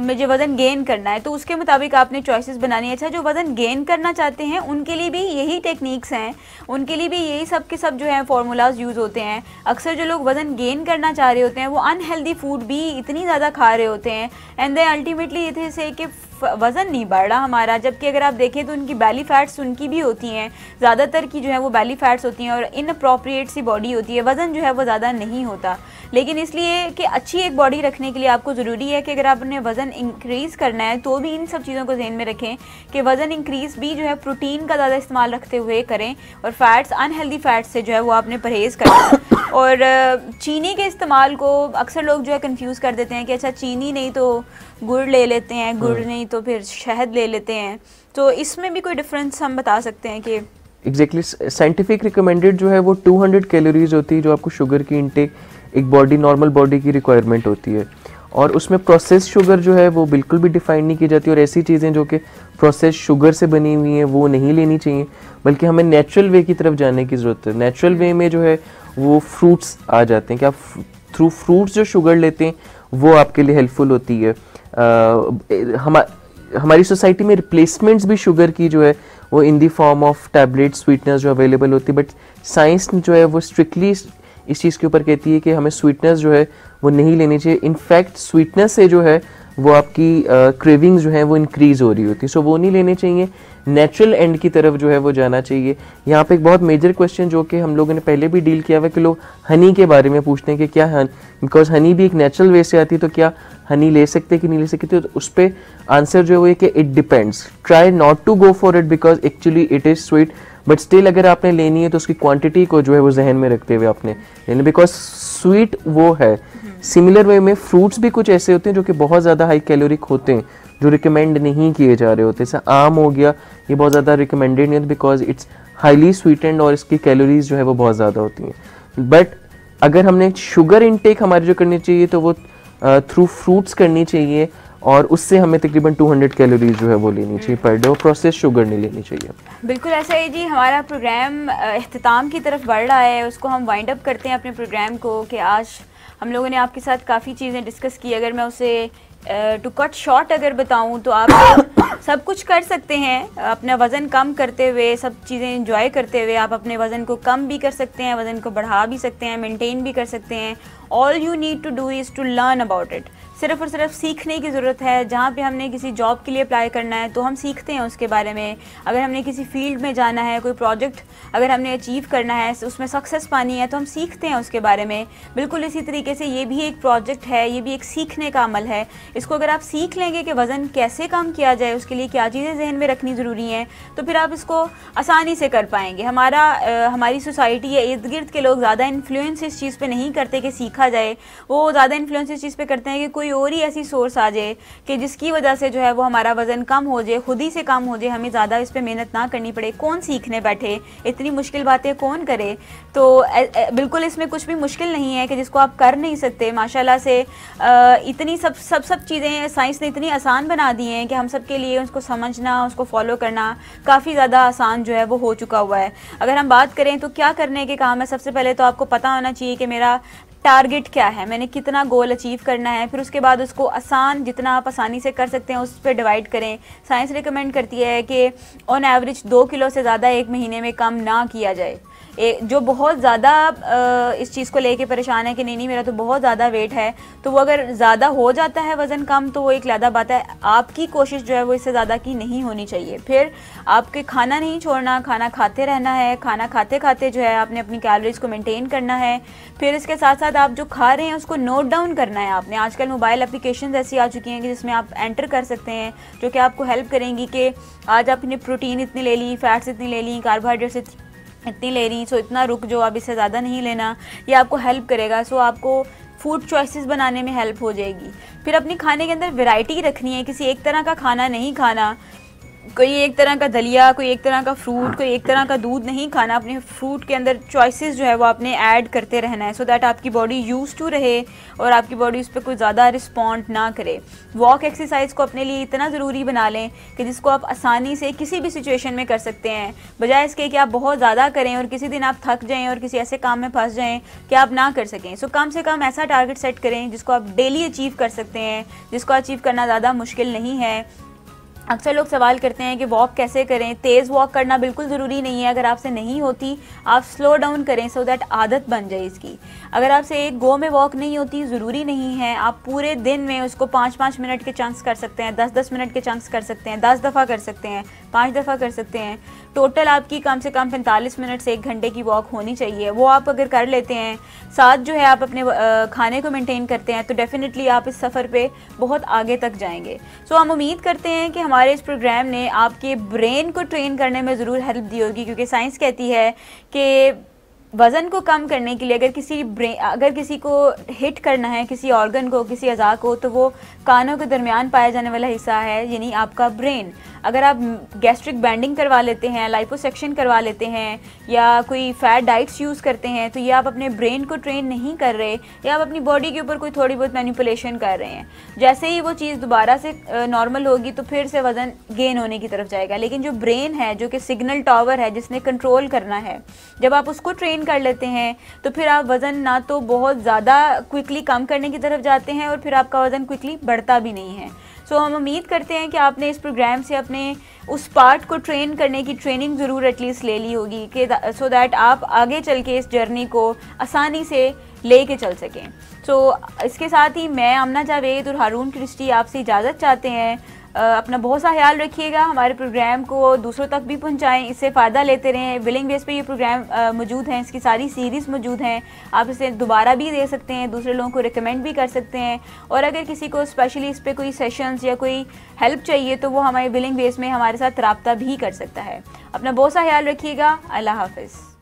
[SPEAKER 1] मुझे वज़न गेन करना है, तो उसके मुताबिक आपने चॉइसेस बनानी है। अच्छा, जो वज़न गेन करना चाहते हैं उनके लिए भी यही टेक्निक्स हैं, उनके लिए भी यही सब के सब जो है फार्मूलाज यूज़ होते हैं। अक्सर जो लोग वज़न गेन करना चाह रहे होते हैं वो अनहेल्दी फूड भी इतनी ज़्यादा खा रहे होते हैं एंड दे अल्टीमेटली ये से कि वज़न नहीं बढ़ रहा हमारा, जबकि अगर आप देखें तो उनकी बैली फैट्स उनकी भी होती हैं, ज़्यादातर की जो है वो बैली फैट्स होती हैं और इनअप्रोप्रिएट सी बॉडी होती है, वज़न जो है वो ज़्यादा नहीं होता। लेकिन इसलिए कि अच्छी एक बॉडी रखने के लिए आपको ज़रूरी है कि अगर आपने वज़न इंक्रीज़ करना है तो भी इन सब चीज़ों को ध्यान में रखें कि वज़न इंक्रीज़ भी जो है प्रोटीन का ज़्यादा इस्तेमाल रखते हुए करें और फैट्स, अनहेल्दी फैट्स से जो है वो आपने परहेज़ करना है। और चीनी के इस्तेमाल को अक्सर लोग जो है कंफ्यूज कर देते हैं कि अच्छा चीनी नहीं तो गुड़ ले लेते हैं, गुड़ नहीं तो फिर शहद ले लेते हैं, तो इसमें भी कोई डिफरेंस हम बता सकते हैं कि
[SPEAKER 2] एग्जैक्टली साइंटिफिक रिकमेंडेड जो है वो 200 कैलोरीज होती है जो आपको शुगर की इंटेक एक बॉडी, नॉर्मल बॉडी की रिक्वायरमेंट होती है, और उसमें प्रोसेस शुगर जो है वो बिल्कुल भी डिफाइन नहीं की जाती, और ऐसी चीज़ें जो कि प्रोसेस शुगर से बनी हुई हैं वो नहीं लेनी चाहिए, बल्कि हमें नेचुरल वे की तरफ जाने की ज़रूरत है। नेचुरल वे में जो है वो फ्रूट्स आ जाते हैं कि आप थ्रू फ्रूट्स जो शुगर लेते हैं वो आपके लिए हेल्पफुल होती है। हमारी सोसाइटी में रिप्लेसमेंट्स भी शुगर की जो है वो in the form of tablet sweeteners जो अवेलेबल होती है, बट साइंस जो है वो स्ट्रिक्टली इस चीज़ के ऊपर कहती है कि हमें स्वीटनर्स जो है वो नहीं लेनी चाहिए। इनफैक्ट स्वीटनर्स से जो है वो आपकी क्रेविंग्स जो है वो इंक्रीज़ हो रही होती है, सो वो नहीं लेने चाहिए। नेचुरल एंड की तरफ जो है वो जाना चाहिए। यहाँ पे एक बहुत मेजर क्वेश्चन जो कि हम लोगों ने पहले भी डील किया हुआ है कि लोग हनी के बारे में पूछते हैं कि क्या बिकॉज हनी भी एक नेचुरल वे से आती है, तो क्या हनी ले सकते कि नहीं ले सकते, तो उस पर आंसर जो है वो है कि it depends. Try not to go for it because actually it is sweet, but still अगर आपने लेनी है तो उसकी क्वांटिटी को जो है वो जहन में रखते हुए आपने लेनी, बिकॉज स्वीट वो है। सिमिलर वे में फ्रूट्स भी कुछ ऐसे होते हैं जो कि बहुत ज़्यादा हाई कैलोरिक होते हैं, जो रिकमेंड नहीं किए जा रहे होते। जैसे आम हो गया, ये बहुत ज़्यादा रिकमेंडेड नहीं होता बिकॉज इट्स हाईली स्वीटेंड और इसकी कैलोरीज जो है वो बहुत ज़्यादा होती हैं। बट अगर हमने शुगर इनटेक हमारी जो करनी चाहिए तो वो थ्रू फ्रूट्स करनी चाहिए, और उससे हमें तकरीबन 200 कैलोरीज जो है वो लेनी चाहिए पर डे, और प्रोसेस शुगर नहीं लेनी चाहिए।
[SPEAKER 1] बिल्कुल ऐसा ही जी। हमारा प्रोग्राम इख्तिताम की तरफ बढ़ रहा है, उसको हम वाइंड अप करते हैं अपने प्रोग्राम को कि आज हम लोगों ने आपके साथ काफ़ी चीज़ें डिस्कस की। अगर मैं उसे टू कट शॉर्ट अगर बताऊं तो आप सब कुछ कर सकते हैं अपना वज़न कम करते हुए, सब चीज़ें एंजॉय करते हुए। आप अपने वज़न को कम भी कर सकते हैं, वज़न को बढ़ा भी सकते हैं, मेंटेन भी कर सकते हैं। All you need to do is to learn about it. सिर्फ़ और सिर्फ सीखने की ज़रूरत है। जहाँ पे हमने किसी जॉब के लिए अप्लाई करना है तो हम सीखते हैं उसके बारे में। अगर हमने किसी फील्ड में जाना है, कोई प्रोजेक्ट अगर हमने अचीव करना है, उसमें सक्सेस पानी है, तो हम सीखते हैं उसके बारे में। बिल्कुल इसी तरीके से ये भी एक प्रोजेक्ट है, ये भी एक सीखने का अमल है। इसको अगर आप सीख लेंगे कि वज़न कैसे कम किया जाए, उसके लिए क्या चीज़ें जहन में रखनी ज़रूरी हैं, तो फिर आप इसको आसानी से कर पाएंगे। हमारी सोसाइटी या इर्द गिर्द के लोग ज़्यादा इन्फ्लुएंस इस चीज़ पे नहीं करते कि सीखा जाए, वो ज़्यादा इन्फ्लुएंस इस चीज़ पे करते हैं कि कोई और ही ऐसी सोर्स आ जाए कि जिसकी वजह से जो है वो हमारा वज़न कम हो जाए, खुद ही से कम हो जाए, हमें ज़्यादा इस पे मेहनत ना करनी पड़े। कौन सीखने बैठे, इतनी मुश्किल बातें कौन करे। तो बिल्कुल इसमें कुछ भी मुश्किल नहीं है कि जिसको आप कर नहीं सकते। माशाल्लाह से इतनी सब चीज़ें साइंस ने इतनी आसान बना दी हैं कि हम सब के लिए उसको समझना, उसको फॉलो करना काफ़ी ज़्यादा आसान जो है वो हो चुका हुआ है। अगर हम बात करें तो क्या करने के काम है, सबसे पहले तो आपको पता होना चाहिए कि मेरा टारगेट क्या है, मैंने कितना गोल अचीव करना है। फिर उसके बाद उसको आसान, जितना आप आसानी से कर सकते हैं उस पर डिवाइड करें। साइंस रिकमेंड करती है कि ऑन एवरेज 2 किलो से ज़्यादा एक महीने में कम ना किया जाए। जो बहुत ज़्यादा इस चीज़ को लेके परेशान है कि नहीं मेरा तो बहुत ज़्यादा वेट है, तो वो अगर ज़्यादा हो जाता है वज़न कम, तो वो एक अलग बात है। आपकी कोशिश जो है वो इससे ज़्यादा की नहीं होनी चाहिए। फिर आपके खाना नहीं छोड़ना, खाना खाते रहना है, खाना खाते खाते जो है आपने अपनी कैलोरीज़ को मेंटेन करना है। फिर इसके साथ साथ आप जो खा रहे हैं उसको नोट डाउन करना है आपने। आजकल मोबाइल एप्लीकेशंस ऐसी आ चुकी हैं कि जिसमें आप एंटर कर सकते हैं, जो कि आपको हेल्प करेंगी कि आज आपने प्रोटीन इतनी ले ली, फैट्स इतनी ले ली, कार्बोहाइड्रेट्स इतनी ले रही, सो इतना रुक जो, अब इससे ज़्यादा नहीं लेना। ये आपको हेल्प करेगा। सो आपको फूड चॉइसेस बनाने में हेल्प हो जाएगी। फिर अपनी खाने के अंदर वैरायटी रखनी है, किसी एक तरह का खाना नहीं खाना, कोई एक तरह का दलिया, कोई एक तरह का फ्रूट, कोई एक तरह का दूध नहीं खाना। अपने फ्रूट के अंदर चॉइसेस जो है वो आपने ऐड करते रहना है, सो दैट आपकी बॉडी यूज टू रहे और आपकी बॉडी उस पर कोई ज़्यादा रिस्पॉन्ड ना करे। वॉक एक्सरसाइज को अपने लिए इतना ज़रूरी बना लें कि जिसको आप आसानी से किसी भी सिचुएशन में कर सकते हैं, बजाय इसके कि आप बहुत ज़्यादा करें और किसी दिन आप थक जाएँ और किसी ऐसे काम में फंस जाएँ कि आप ना कर सकें। सो कम से कम ऐसा टारगेट सेट करें जिसको आप डेली अचीव कर सकते हैं, जिसको अचीव करना ज़्यादा मुश्किल नहीं है। अक्सर लोग सवाल करते हैं कि वॉक कैसे करें। तेज़ वॉक करना बिल्कुल ज़रूरी नहीं है, अगर आपसे नहीं होती आप स्लो डाउन करें सो दैट आदत बन जाए इसकी। अगर आपसे एक गो में वॉक नहीं होती, ज़रूरी नहीं है आप पूरे दिन में उसको 5-5 मिनट के चंक्स कर सकते हैं, 10-10 मिनट के चंक्स कर सकते हैं, 10 दफ़ा कर सकते हैं, 5 दफ़ा कर सकते हैं। टोटल आपकी कम से कम 45 मिनट से 1 घंटे की वॉक होनी चाहिए। वो आप अगर कर लेते हैं, साथ जो है आप अपने खाने को मेंटेन करते हैं, तो डेफिनेटली आप इस सफ़र पे बहुत आगे तक जाएंगे। सो हम उम्मीद करते हैं कि हमारे इस प्रोग्राम ने आपके ब्रेन को ट्रेन करने में ज़रूर हेल्प दी होगी, क्योंकि साइंस कहती है कि वज़न को कम करने के लिए अगर किसी को हिट करना है, किसी ऑर्गन को, किसी अज़ा को, तो वो कानों के दरमियान पाया जाने वाला हिस्सा है, यानी आपका ब्रेन। अगर आप गैस्ट्रिक बैंडिंग करवा लेते हैं, लाइपोसेक्शन करवा लेते हैं या कोई फैट डाइट्स यूज़ करते हैं, तो ये आप अपने ब्रेन को ट्रेन नहीं कर रहे, या आप अपनी बॉडी के ऊपर कोई थोड़ी बहुत मैनिपुलेशन कर रहे हैं। जैसे ही वो चीज़ दोबारा से नॉर्मल होगी तो फिर से वज़न गेन होने की तरफ जाएगा। लेकिन जो ब्रेन है, जो कि सिग्नल टावर है जिसने कंट्रोल करना है, जब आप उसको ट्रेन कर लेते हैं तो फिर आप वज़न ना तो बहुत ज़्यादा क्विकली कम करने की तरफ जाते हैं और फिर आपका वज़न क्विकली बढ़ता भी नहीं है। सो हम उम्मीद करते हैं कि आपने इस प्रोग्राम से अपने उस पार्ट को ट्रेन करने की ट्रेनिंग ज़रूर एटलीस्ट ले ली होगी कि सो दैट आप आगे चल के इस जर्नी को आसानी से ले के चल सकें। सो इसके साथ ही मैं आमना जावेद और हारून क्रिस्टी आपसे इजाज़त चाहते हैं। अपना बहुत सा ख्याल रखिएगा, हमारे प्रोग्राम को दूसरों तक भी पहुंचाएं, इससे फ़ायदा लेते रहें। विलिंग बेस पे ये प्रोग्राम मौजूद हैं, इसकी सारी सीरीज़ मौजूद हैं, आप इसे दोबारा भी दे सकते हैं, दूसरे लोगों को रिकमेंड भी कर सकते हैं। और अगर किसी को स्पेशली इस पर कोई सेशंस या कोई हेल्प चाहिए तो वो हमारे विलिंग बेस में हमारे साथ रब्ता भी कर सकता है। अपना बहुत सा ख्याल रखिएगा। अल्लाह हाफ़िज़।